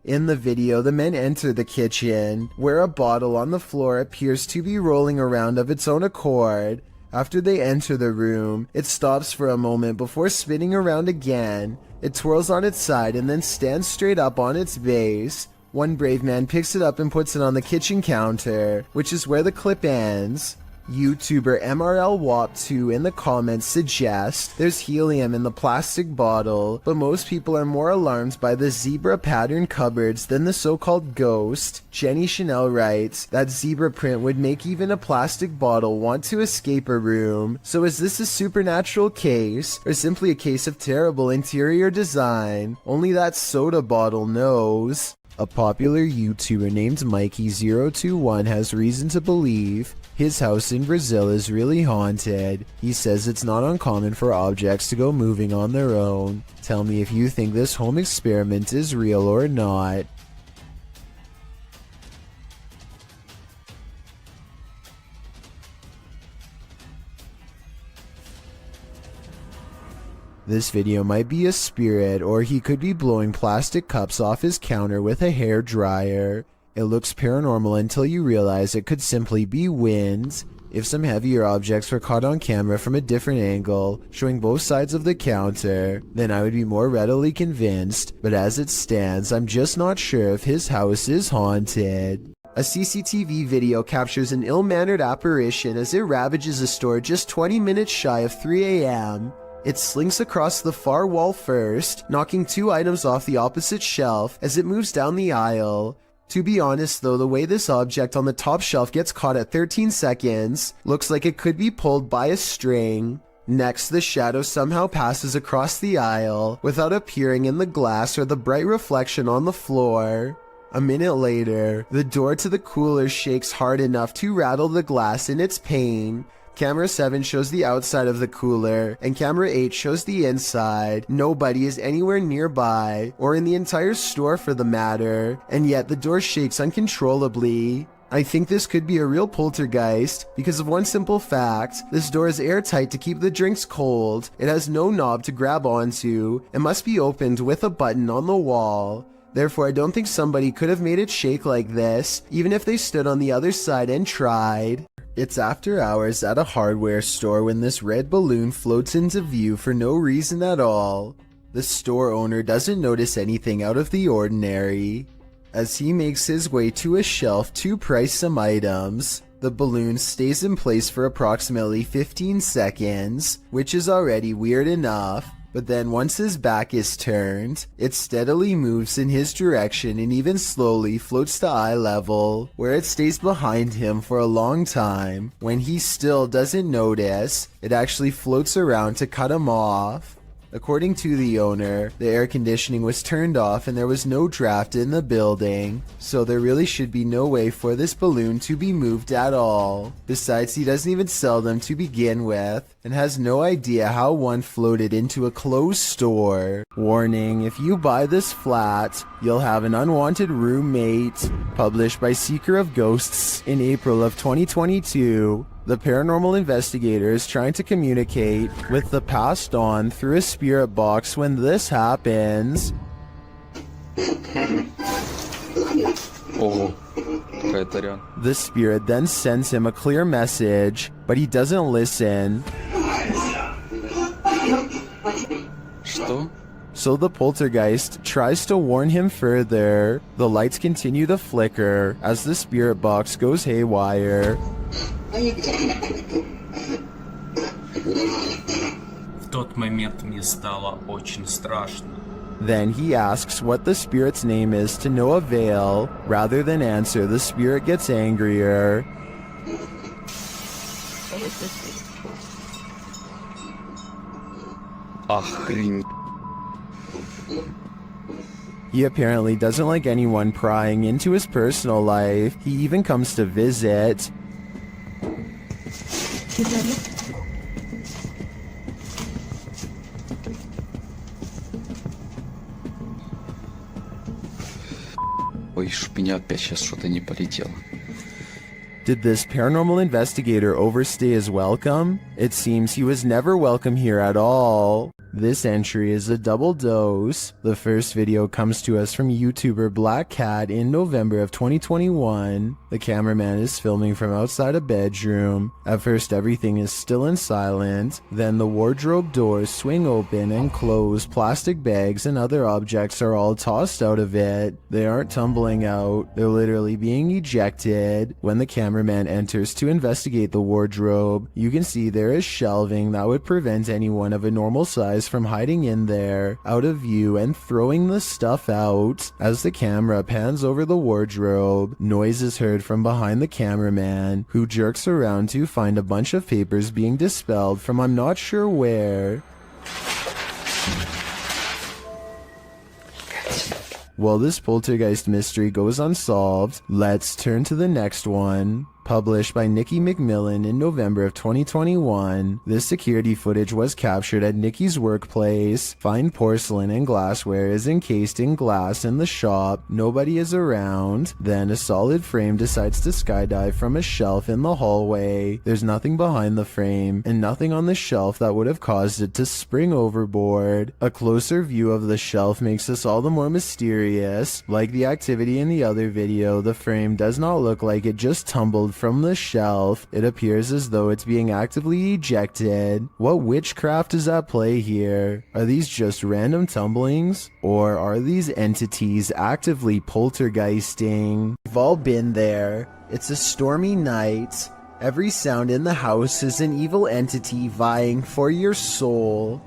In the video, the men enter the kitchen, where a bottle on the floor appears to be rolling around of its own accord. After they enter the room, it stops for a moment before spinning around again. It twirls on its side and then stands straight up on its base. One brave man picks it up and puts it on the kitchen counter, which is where the clip ends. YouTuber MRLWAP2 in the comments suggests there's helium in the plastic bottle, but most people are more alarmed by the zebra pattern cupboards than the so-called ghost. Jenny Chanel writes that zebra print would make even a plastic bottle want to escape a room. So is this a supernatural case, or simply a case of terrible interior design? Only that soda bottle knows. A popular YouTuber named Mikey021 has reason to believe his house in Brazil is really haunted. He says it's not uncommon for objects to go moving on their own. Tell me if you think this home experiment is real or not. This video might be a spirit, or he could be blowing plastic cups off his counter with a hair dryer. It looks paranormal until you realize it could simply be wind. If some heavier objects were caught on camera from a different angle, showing both sides of the counter, then I would be more readily convinced, but as it stands, I'm just not sure if his house is haunted. A CCTV video captures an ill-mannered apparition as it ravages a store just 20 minutes shy of 3 a.m. It slinks across the far wall first, knocking 2 items off the opposite shelf as it moves down the aisle. To be honest though, the way this object on the top shelf gets caught at 13 seconds looks like it could be pulled by a string. Next, the shadow somehow passes across the aisle without appearing in the glass or the bright reflection on the floor. A minute later, the door to the cooler shakes hard enough to rattle the glass in its pane. Camera 7 shows the outside of the cooler, and camera 8 shows the inside. Nobody is anywhere nearby, or in the entire store for the matter, and yet the door shakes uncontrollably. I think this could be a real poltergeist, because of one simple fact: this door is airtight to keep the drinks cold, it has no knob to grab onto, and must be opened with a button on the wall. Therefore, I don't think somebody could have made it shake like this, even if they stood on the other side and tried. It's after hours at a hardware store when this red balloon floats into view for no reason at all. The store owner doesn't notice anything out of the ordinary. As he makes his way to a shelf to price some items, the balloon stays in place for approximately 15 seconds, which is already weird enough. But then once his back is turned, it steadily moves in his direction and even slowly floats to eye level, where it stays behind him for a long time. When he still doesn't notice, it actually floats around to cut him off. According to the owner, the air conditioning was turned off and there was no draft in the building, so there really should be no way for this balloon to be moved at all. Besides, he doesn't even sell them to begin with, and has no idea how one floated into a closed store. Warning, if you buy this flat, you'll have an unwanted roommate. Published by Seeker of Ghosts in April of 2022. The paranormal investigator is trying to communicate with the passed on through a spirit box when this happens. The spirit then sends him a clear message, but he doesn't listen. So the poltergeist tries to warn him further. The lights continue to flicker as the spirit box goes haywire. В тот момент мне стало очень страшно. Then he asks what the spirit's name is to no avail. Rather than answer, the spirit gets angrier. He apparently doesn't like anyone prying into his personal life. He even comes to visit. Ой, чтоб меня опять сейчас что-то не полетело. Did this paranormal investigator overstay his welcome? It seems he was never welcome here at all. This entry is a double dose. The first video comes to us from YouTuber Black Cat in November of 2021. The cameraman is filming from outside a bedroom. At first everything is still and silent. Then the wardrobe doors swing open and close. Plastic bags and other objects are all tossed out of it. They aren't tumbling out. They're literally being ejected. When the cameraman enters to investigate the wardrobe, you can see there is shelving that would prevent anyone of a normal size from hiding in there, out of view, and throwing the stuff out. As the camera pans over the wardrobe, noise is heard from behind the cameraman, who jerks around to find a bunch of papers being dispelled from I'm not sure where. While this poltergeist mystery goes unsolved, let's turn to the next one. Published by Nikki McMillan in November of 2021, this security footage was captured at Nikki's workplace. Fine porcelain and glassware is encased in glass in the shop. Nobody is around. Then a solid frame decides to skydive from a shelf in the hallway. There's nothing behind the frame, and nothing on the shelf that would have caused it to spring overboard. A closer view of the shelf makes this all the more mysterious. Like the activity in the other video, the frame does not look like it just tumbled from the shelf. It appears as though it's being actively ejected. What witchcraft is at play here? Are these just random tumblings? Or are these entities actively poltergeisting? We've all been there. It's a stormy night. Every sound in the house is an evil entity vying for your soul.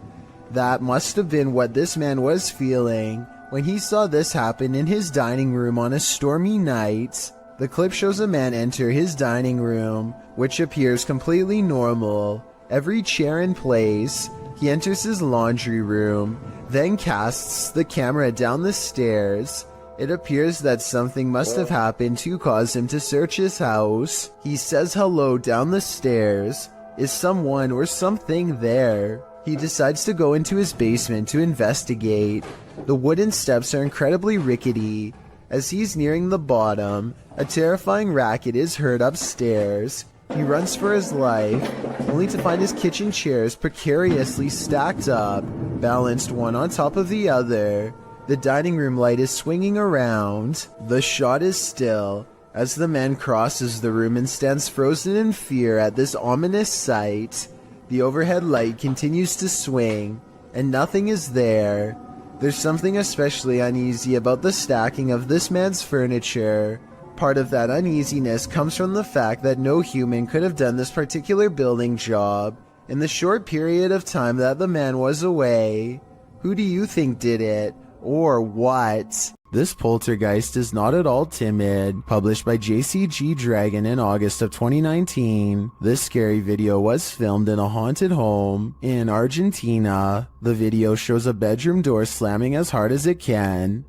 That must have been what this man was feeling when he saw this happen in his dining room on a stormy night. The clip shows a man enter his dining room, which appears completely normal. Every chair in place. He enters his laundry room, then casts the camera down the stairs. It appears that something must have happened to cause him to search his house. He says hello down the stairs. Is someone or something there? He decides to go into his basement to investigate. The wooden steps are incredibly rickety. As he's nearing the bottom, a terrifying racket is heard upstairs. He runs for his life, only to find his kitchen chairs precariously stacked up, balanced one on top of the other. The dining room light is swinging around. The shot is still, as the man crosses the room and stands frozen in fear at this ominous sight. The overhead light continues to swing, and nothing is there. There's something especially uneasy about the stacking of this man's furniture. Part of that uneasiness comes from the fact that no human could have done this particular building job in the short period of time that the man was away. Who do you think did it? Or what? This poltergeist is not at all timid. Published by JCG Dragon in August of 2019. This scary video was filmed in a haunted home in Argentina. The video shows a bedroom door slamming as hard as it can.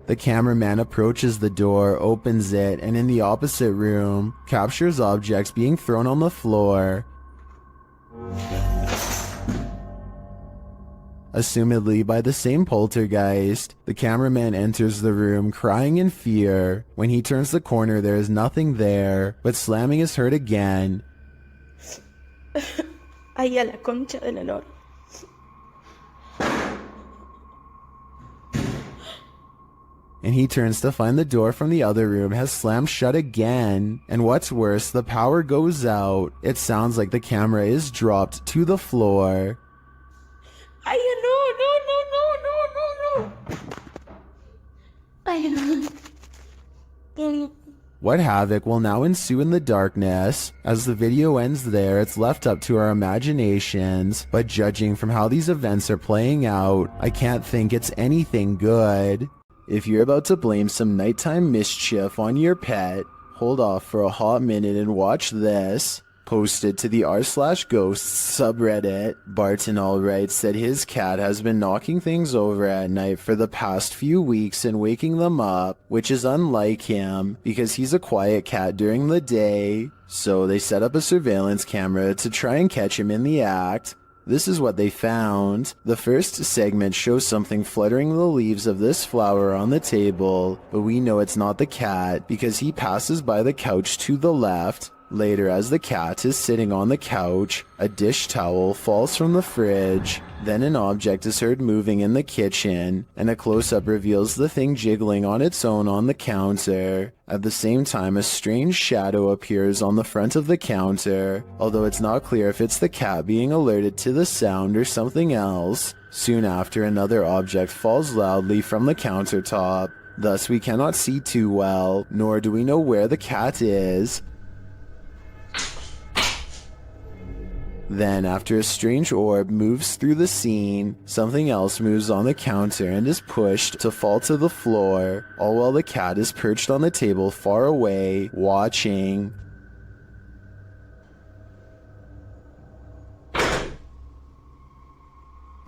The cameraman approaches the door, opens it, and in the opposite room, captures objects being thrown on the floor. Assumedly by the same poltergeist, the cameraman enters the room crying in fear. When he turns the corner, there is nothing there, but slamming is heard again. Ay, a la concha de la lora. And he turns to find the door from the other room has slammed shut again. And what's worse, the power goes out. It sounds like the camera is dropped to the floor. Ay, no. Ay, no. What havoc will now ensue in the darkness? As the video ends there, it's left up to our imaginations. But judging from how these events are playing out, I can't think it's anything good. If you're about to blame some nighttime mischief on your pet, hold off for a hot minute and watch this. Posted to the r/ghosts subreddit, Barton writes that his cat has been knocking things over at night for the past few weeks and waking them up, which is unlike him because he's a quiet cat during the day. So they set up a surveillance camera to try and catch him in the act. This is what they found. The first segment shows something fluttering the leaves of this flower on the table, but we know it's not the cat because he passes by the couch to the left. Later, as the cat is sitting on the couch, a dish towel falls from the fridge. Then an object is heard moving in the kitchen, and a close-up reveals the thing jiggling on its own on the counter. At the same time, a strange shadow appears on the front of the counter, although it's not clear if it's the cat being alerted to the sound or something else. Soon after, another object falls loudly from the countertop. Thus, we cannot see too well, nor do we know where the cat is. Then, after a strange orb moves through the scene, something else moves on the counter and is pushed to fall to the floor, all while the cat is perched on the table far away, watching.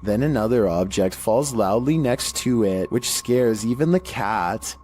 Then another object falls loudly next to it, which scares even the cat.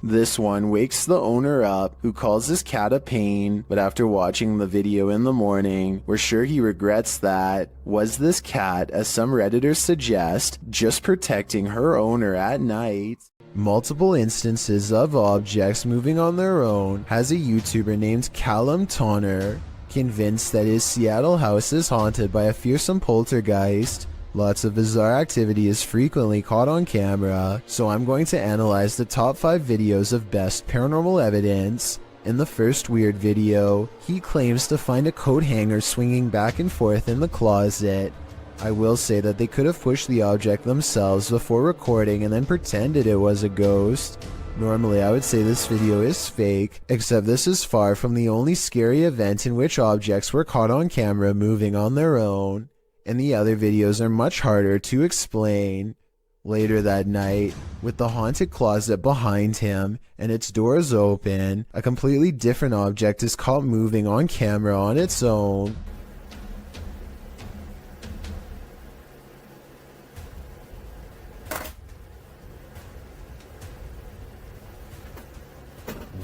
This one wakes the owner up, who calls his cat a pain, but after watching the video in the morning, we're sure he regrets that. Was this cat, as some Redditors suggest, just protecting her owner at night? Multiple instances of objects moving on their own has a YouTuber named Callum Tonner, convinced that his Seattle house is haunted by a fearsome poltergeist. Lots of bizarre activity is frequently caught on camera, so I'm going to analyze the top 5 videos of best paranormal evidence. In the first weird video, he claims to find a coat hanger swinging back and forth in the closet. I will say that they could have pushed the object themselves before recording and then pretended it was a ghost. Normally I would say this video is fake, except this is far from the only scary event in which objects were caught on camera moving on their own. And the other videos are much harder to explain. Later that night, with the haunted closet behind him and its doors open, a completely different object is caught moving on camera on its own.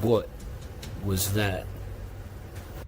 What was that?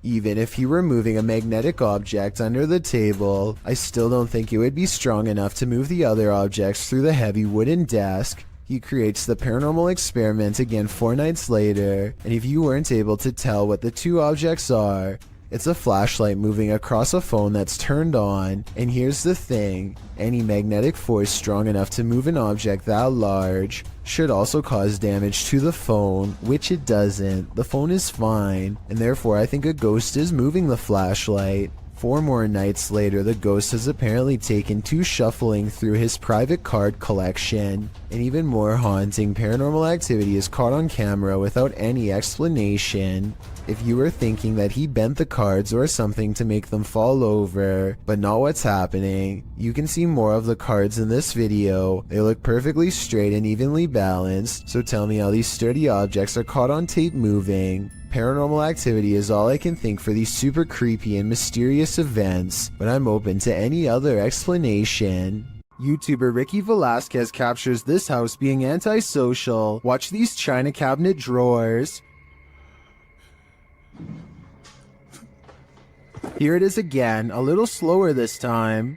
Even if he were moving a magnetic object under the table, I still don't think it would be strong enough to move the other objects through the heavy wooden desk. He creates the paranormal experiment again 4 nights later, and if you weren't able to tell what the 2 objects are, it's a flashlight moving across a phone that's turned on. And here's the thing, any magnetic force strong enough to move an object that large should also cause damage to the phone, which it doesn't. The phone is fine, and therefore I think a ghost is moving the flashlight. 4 more nights later, the ghost has apparently taken to shuffling through his private card collection. And even more haunting paranormal activity is caught on camera without any explanation. If you were thinking that he bent the cards or something to make them fall over, but not what's happening, you can see more of the cards in this video. They look perfectly straight and evenly balanced, so tell me how these sturdy objects are caught on tape moving. Paranormal activity is all I can think for these super creepy and mysterious events, but I'm open to any other explanation. YouTuber Ricky Velasquez captures this house being antisocial. Watch these china cabinet drawers. Here it is again, a little slower this time.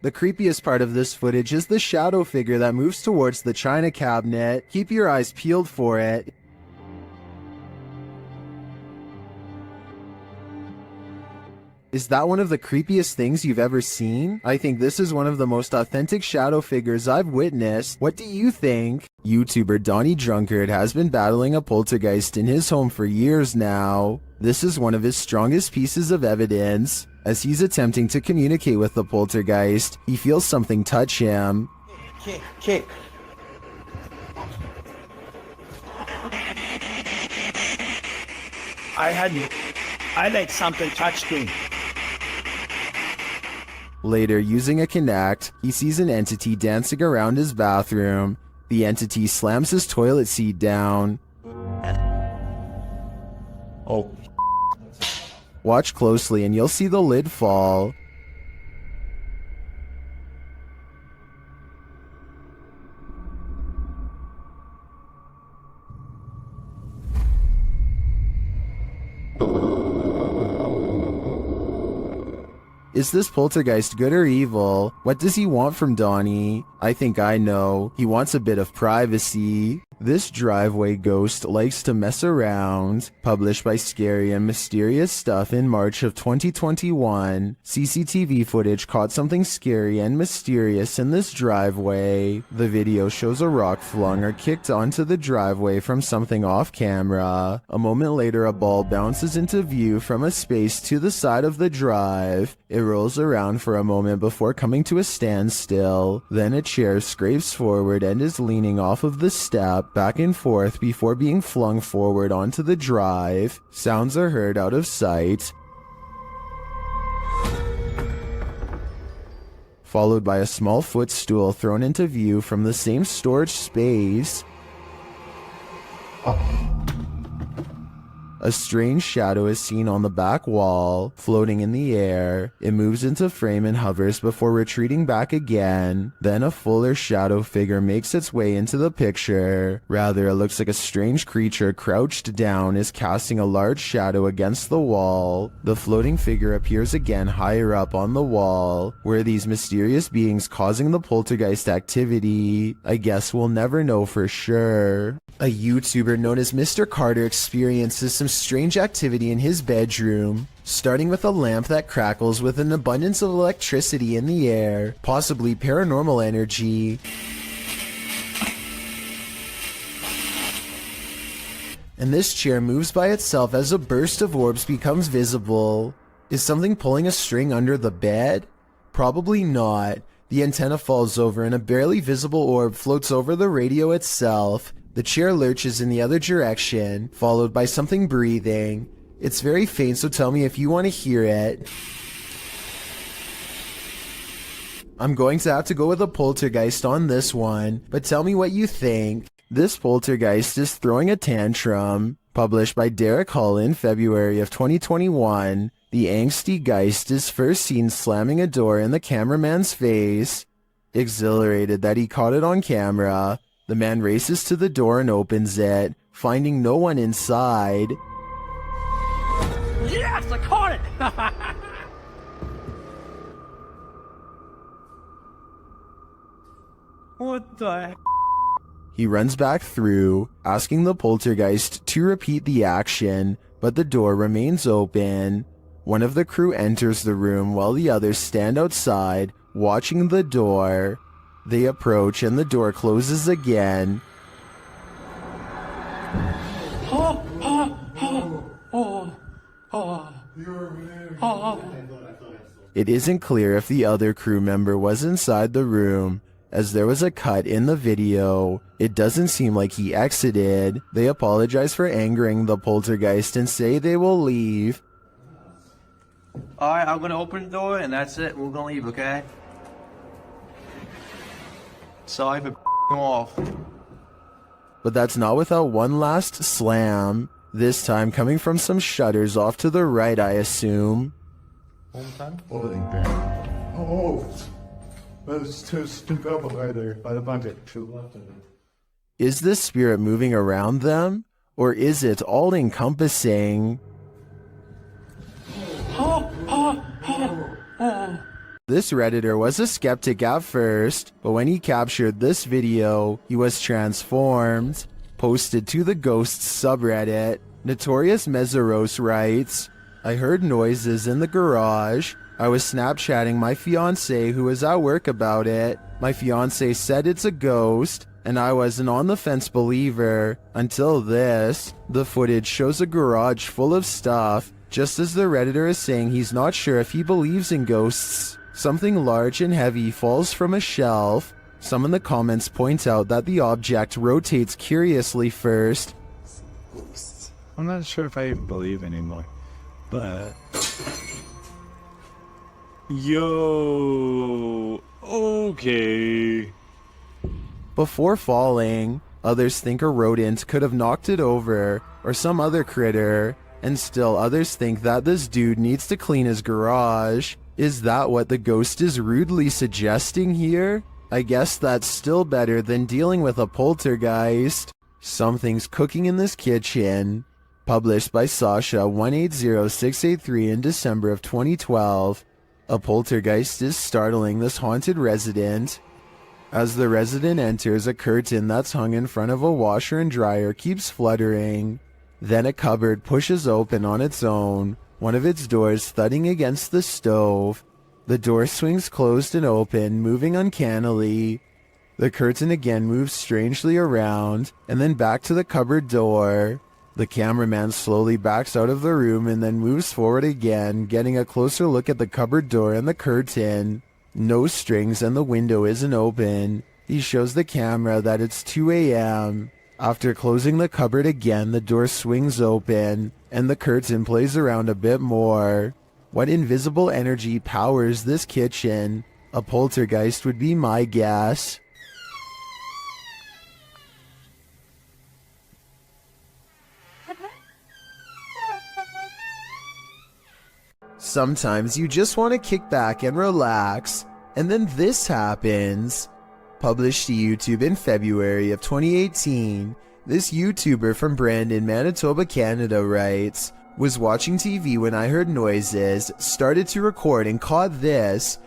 The creepiest part of this footage is the shadow figure that moves towards the china cabinet. Keep your eyes peeled for it. Is that one of the creepiest things you've ever seen? I think this is one of the most authentic shadow figures I've witnessed. What do you think? YouTuber Donnie Drunkard has been battling a poltergeist in his home for years now. This is one of his strongest pieces of evidence. As he's attempting to communicate with the poltergeist, he feels something touch him. Kick. I like something touched me. Later, using a Kinect, he sees an entity dancing around his bathroom. The entity slams his toilet seat down. Oh. Watch closely and you'll see the lid fall. Is this poltergeist good or evil? What does he want from Donnie? I think I know. He wants a bit of privacy. This driveway ghost likes to mess around. Published by Scary and Mysterious Stuff in March of 2021. CCTV footage caught something scary and mysterious in this driveway. The video shows a rock flung or kicked onto the driveway from something off camera. A moment later, a ball bounces into view from a space to the side of the drive. It rolls around for a moment before coming to a standstill. Then a chair scrapes forward and is leaning off of the step back and forth before being flung forward onto the drive. Sounds are heard out of sight, followed by a small footstool thrown into view from the same storage space. A strange shadow is seen on the back wall, floating in the air. It moves into frame and hovers before retreating back again. Then a fuller shadow figure makes its way into the picture. Rather, it looks like a strange creature crouched down is casting a large shadow against the wall. The floating figure appears again higher up on the wall. Where these mysterious beings causing the poltergeist activity? I guess we'll never know for sure. A YouTuber known as Mr. Carter experiences some strange activity in his bedroom, starting with a lamp that crackles with an abundance of electricity in the air, possibly paranormal energy. And this chair moves by itself as a burst of orbs becomes visible. Is something pulling a string under the bed? Probably not. The antenna falls over and a barely visible orb floats over the radio itself. The chair lurches in the other direction, followed by something breathing. It's very faint, so tell me if you want to hear it. I'm going to have to go with a poltergeist on this one, but tell me what you think. This poltergeist is throwing a tantrum. Published by Derek Hull in February of 2021. The angsty geist is first seen slamming a door in the cameraman's face. Exhilarated that he caught it on camera, the man races to the door and opens it, finding no one inside. Yes, I caught it! What the heck? He runs back through, asking the poltergeist to repeat the action, but the door remains open. One of the crew enters the room while the others stand outside, watching the door. They approach and the door closes again. It isn't clear if the other crew member was inside the room, as there was a cut in the video. It doesn't seem like he exited. They apologize for angering the poltergeist and say they will leave. Alright, I'm gonna open the door and that's it. We're gonna leave, okay? Sorry for off. But that's not without one last slam. This time coming from some shutters off to the right, I assume. Oh, there's two people right there by the bucket. To the left of it. Is this spirit moving around them? Or is it all-encompassing? This Redditor was a skeptic at first, but when he captured this video, he was transformed. Posted to the Ghosts subreddit, Notorious Meseros writes, I heard noises in the garage. I was Snapchatting my fiancé who was at work about it. My fiancé said it's a ghost, and I was an on-the-fence believer, until this. The footage shows a garage full of stuff, just as the Redditor is saying he's not sure if he believes in ghosts. Something large and heavy falls from a shelf. Some in the comments point out that the object rotates curiously first. I'm not sure if I believe anymore, but... Yo, okay. Before falling, others think a rodent could have knocked it over, or some other critter, and still others think that this dude needs to clean his garage. Is that what the ghost is rudely suggesting here? I guess that's still better than dealing with a poltergeist. Something's cooking in this kitchen. Published by Sasha 180683 in December of 2012. A poltergeist is startling this haunted resident. As the resident enters, a curtain that's hung in front of a washer and dryer keeps fluttering. Then a cupboard pushes open on its own, one of its doors thudding against the stove. The door swings closed and open, moving uncannily. The curtain again moves strangely around, and then back to the cupboard door. The cameraman slowly backs out of the room and then moves forward again, getting a closer look at the cupboard door and the curtain. No strings and the window isn't open. He shows the camera that it's 2 a.m. After closing the cupboard again, the door swings open, and the curtain plays around a bit more. What invisible energy powers this kitchen? A poltergeist would be my guess. Sometimes you just want to kick back and relax, and then this happens. Published to YouTube in February of 2018, this YouTuber from Brandon, Manitoba, Canada writes, "Was watching TV when I heard noises, started to record and caught this."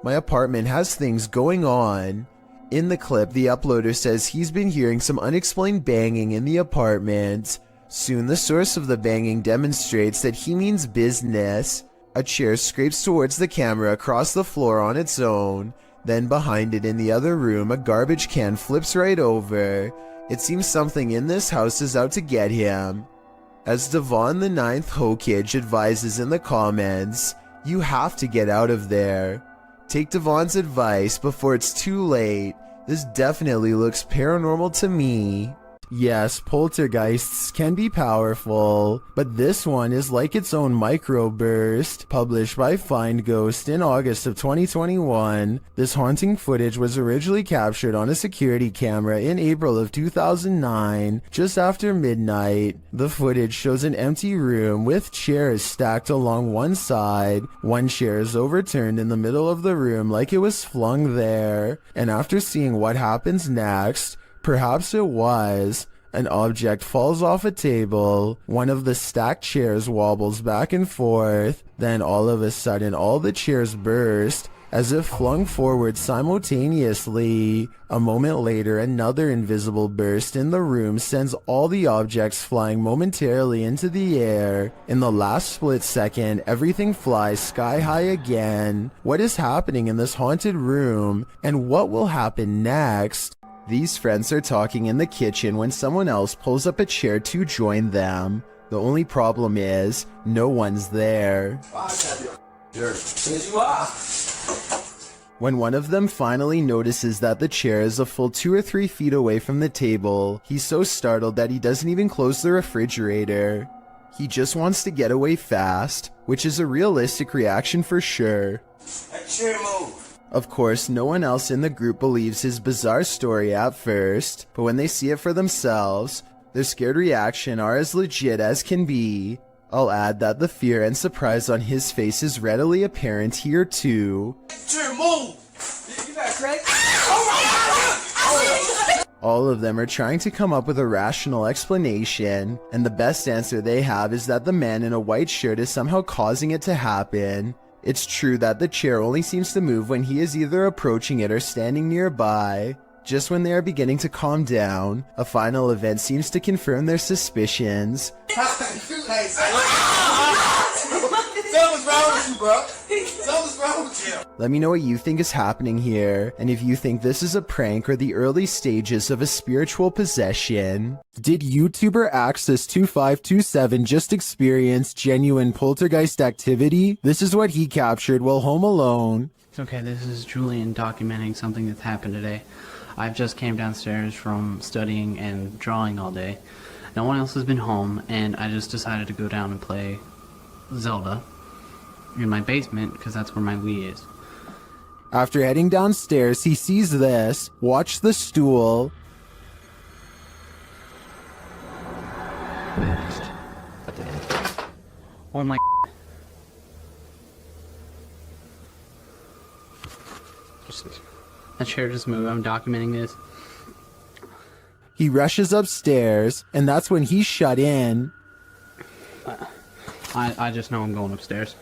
My apartment has things going on. In the clip, the uploader says he's been hearing some unexplained banging in the apartment. Soon the source of the banging demonstrates that he means business. A chair scrapes towards the camera across the floor on its own. Then behind it in the other room, a garbage can flips right over. It seems something in this house is out to get him. As Devon the Ninth Hokage advises in the comments, you have to get out of there. Take Devon's advice before it's too late. This definitely looks paranormal to me. Yes, poltergeists can be powerful, but this one is like its own Microburst. Published by Find Ghost in August of 2021, this haunting footage was originally captured on a security camera in April of 2009, just after midnight. The footage shows an empty room with chairs stacked along one side. One chair is overturned in the middle of the room like it was flung there, and after seeing what happens next, perhaps it was, an object falls off a table, one of the stacked chairs wobbles back and forth, then all of a sudden all the chairs burst, as if flung forward simultaneously. A moment later, another invisible burst in the room sends all the objects flying momentarily into the air. In the last split second, everything flies sky high again. What is happening in this haunted room, and what will happen next? These friends are talking in the kitchen when someone else pulls up a chair to join them. The only problem is, no one's there. When one of them finally notices that the chair is a full 2 or 3 feet away from the table, he's so startled that he doesn't even close the refrigerator. He just wants to get away fast, which is a realistic reaction for sure. That chair move. Of course, no one else in the group believes his bizarre story at first, but when they see it for themselves, their scared reaction are as legit as can be. I'll add that the fear and surprise on his face is readily apparent here too. Chair move! You got Craig? All of them are trying to come up with a rational explanation, and the best answer they have is that the man in a white shirt is somehow causing it to happen. It's true that the chair only seems to move when he is either approaching it or standing nearby. Just when they are beginning to calm down, a final event seems to confirm their suspicions. Something's wrong with you, bro. Something's wrong with you. Let me know what you think is happening here, and if you think this is a prank or the early stages of a spiritual possession. Did YouTuber Access2527 just experience genuine poltergeist activity? This is what he captured while home alone. Okay, this is Julian documenting something that's happened today. I've just came downstairs from studying and drawing all day. No one else has been home, and I just decided to go down and play Zelda in my basement because that's where my Wii is. After heading downstairs, he sees this. Watch the stool. Or my that chair just moved. I'm documenting this. He rushes upstairs, and that's when he's shut in. I just know I'm going upstairs.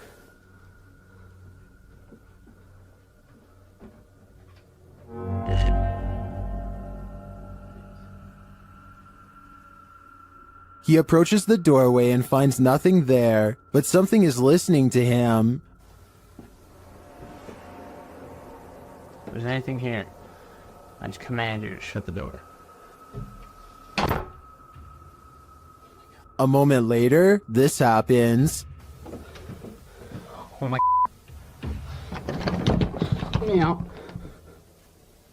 He approaches the doorway and finds nothing there, but something is listening to him. If there's anything here, I just command you to shut the door. A moment later, this happens. Oh my. Yeah.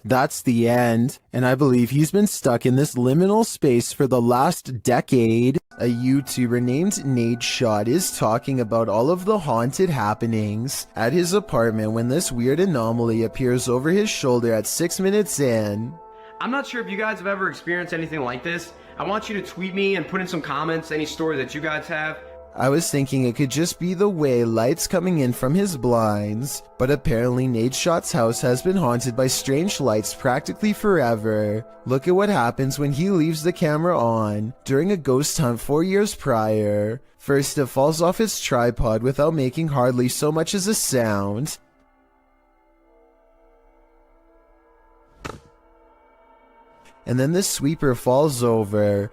That's the end, and I believe he's been stuck in this liminal space for the last decade. A YouTuber named Nadeshot is talking about all of the haunted happenings at his apartment when this weird anomaly appears over his shoulder at 6 minutes in. I'm not sure if you guys have ever experienced anything like this. I want you to tweet me and put in some comments any story that you guys have. I was thinking it could just be the way lights coming in from his blinds, but apparently Nadeshot's house has been haunted by strange lights practically forever. Look at what happens when he leaves the camera on during a ghost hunt 4 years prior. First, it falls off its tripod without making hardly so much as a sound. And then the sweeper falls over.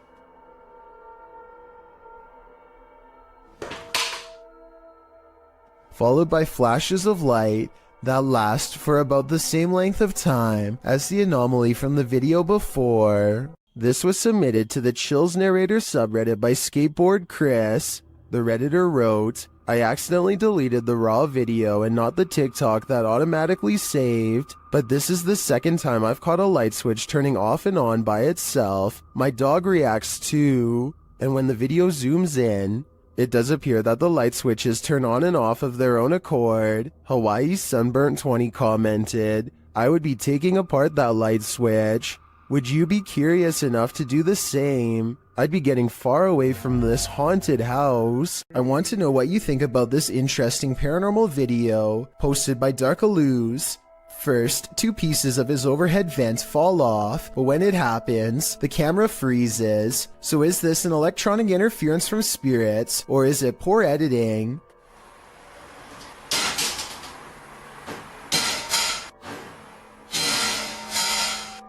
Followed by flashes of light that last for about the same length of time as the anomaly from the video before. This was submitted to the Chills Narrator subreddit by Skateboard Chris. The Redditor wrote, "I accidentally deleted the raw video and not the TikTok that automatically saved, but this is the second time I've caught a light switch turning off and on by itself. My dog reacts too, and when the video zooms in, it does appear that the light switches turn on and off of their own accord." Hawaii Sunburnt 20 commented, "I would be taking apart that light switch. Would you be curious enough to do the same? I'd be getting far away from this haunted house." I want to know what you think about this interesting paranormal video posted by Darkalooz. First, 2 pieces of his overhead vent fall off, but when it happens, the camera freezes. So is this an electronic interference from spirits, or is it poor editing?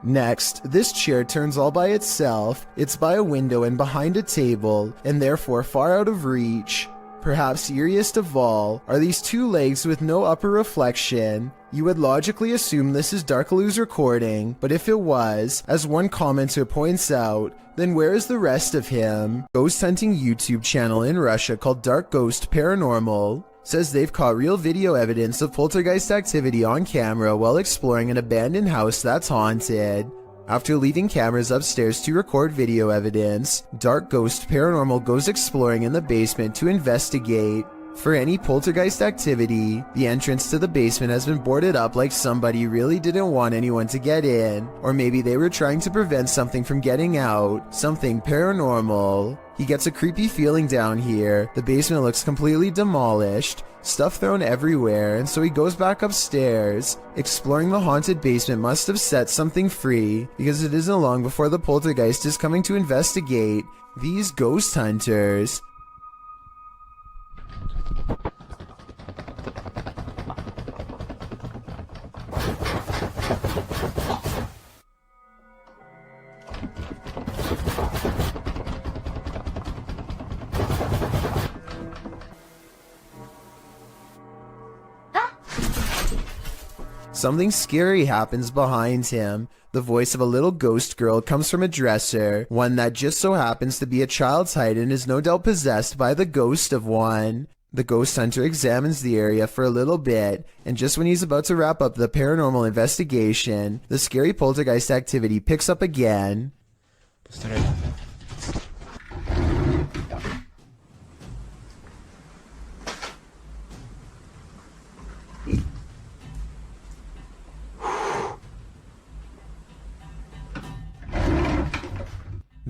Next, this chair turns all by itself. It's by a window and behind a table, and therefore far out of reach. Perhaps eeriest of all are these 2 legs with no upper reflection. You would logically assume this is Darkaloo's recording, but if it was, as one commenter points out, then where is the rest of him? Ghost hunting YouTube channel in Russia called Dark Ghost Paranormal says they've caught real video evidence of poltergeist activity on camera while exploring an abandoned house that's haunted. After leaving cameras upstairs to record video evidence, Dark Ghost Paranormal goes exploring in the basement to investigate. For any poltergeist activity, the entrance to the basement has been boarded up like somebody really didn't want anyone to get in, or maybe they were trying to prevent something from getting out, something paranormal. He gets a creepy feeling down here. The basement looks completely demolished, stuff thrown everywhere, and so he goes back upstairs. Exploring the haunted basement must have set something free, because it isn't long before the poltergeist is coming to investigate these ghost hunters. Something scary happens behind him. The voice of a little ghost girl comes from a dresser, one that just so happens to be a child's height and is no doubt possessed by the ghost of one. The ghost hunter examines the area for a little bit, and just when he's about to wrap up the paranormal investigation, the scary poltergeist activity picks up again.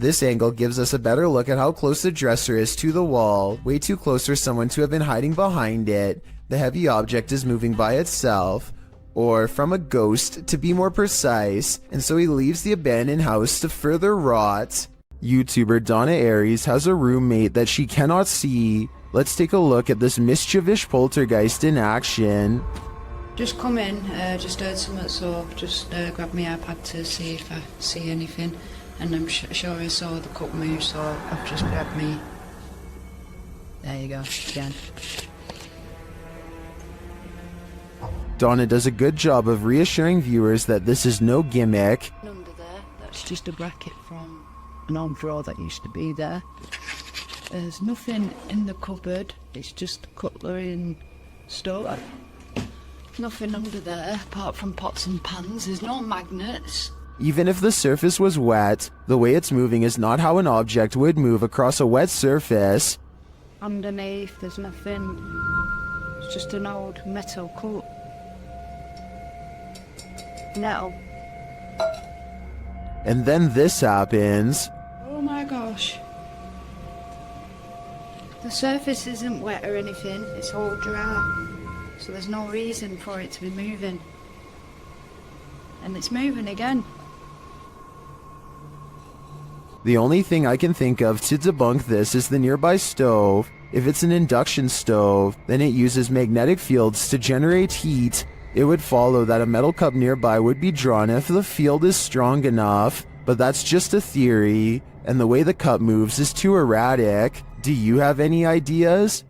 This angle gives us a better look at how close the dresser is to the wall, way too close for someone to have been hiding behind it. The heavy object is moving by itself, or from a ghost to be more precise, and so he leaves the abandoned house to further rot. YouTuber Donna Aries has a roommate that she cannot see. Let's take a look at this mischievous poltergeist in action. Just come in, just heard something, so just grabbed my iPad to see if I see anything, and I'm sure I saw the cup move, so I've just grabbed me. There you go, again. Donna does a good job of reassuring viewers that this is no gimmick. Under there, that's just a bracket from an old drawer that used to be there. There's nothing in the cupboard, it's just cutlery and stuff. Nothing under there apart from pots and pans, there's no magnets. Even if the surface was wet, the way it's moving is not how an object would move across a wet surface. Underneath there's nothing, it's just an old metal cup. No. And then this happens. Oh my gosh. The surface isn't wet or anything, it's all dry. So there's no reason for it to be moving. And it's moving again. The only thing I can think of to debunk this is the nearby stove. If it's an induction stove, then it uses magnetic fields to generate heat. It would follow that a metal cup nearby would be drawn if the field is strong enough, but that's just a theory, and the way the cup moves is too erratic. Do you have any ideas?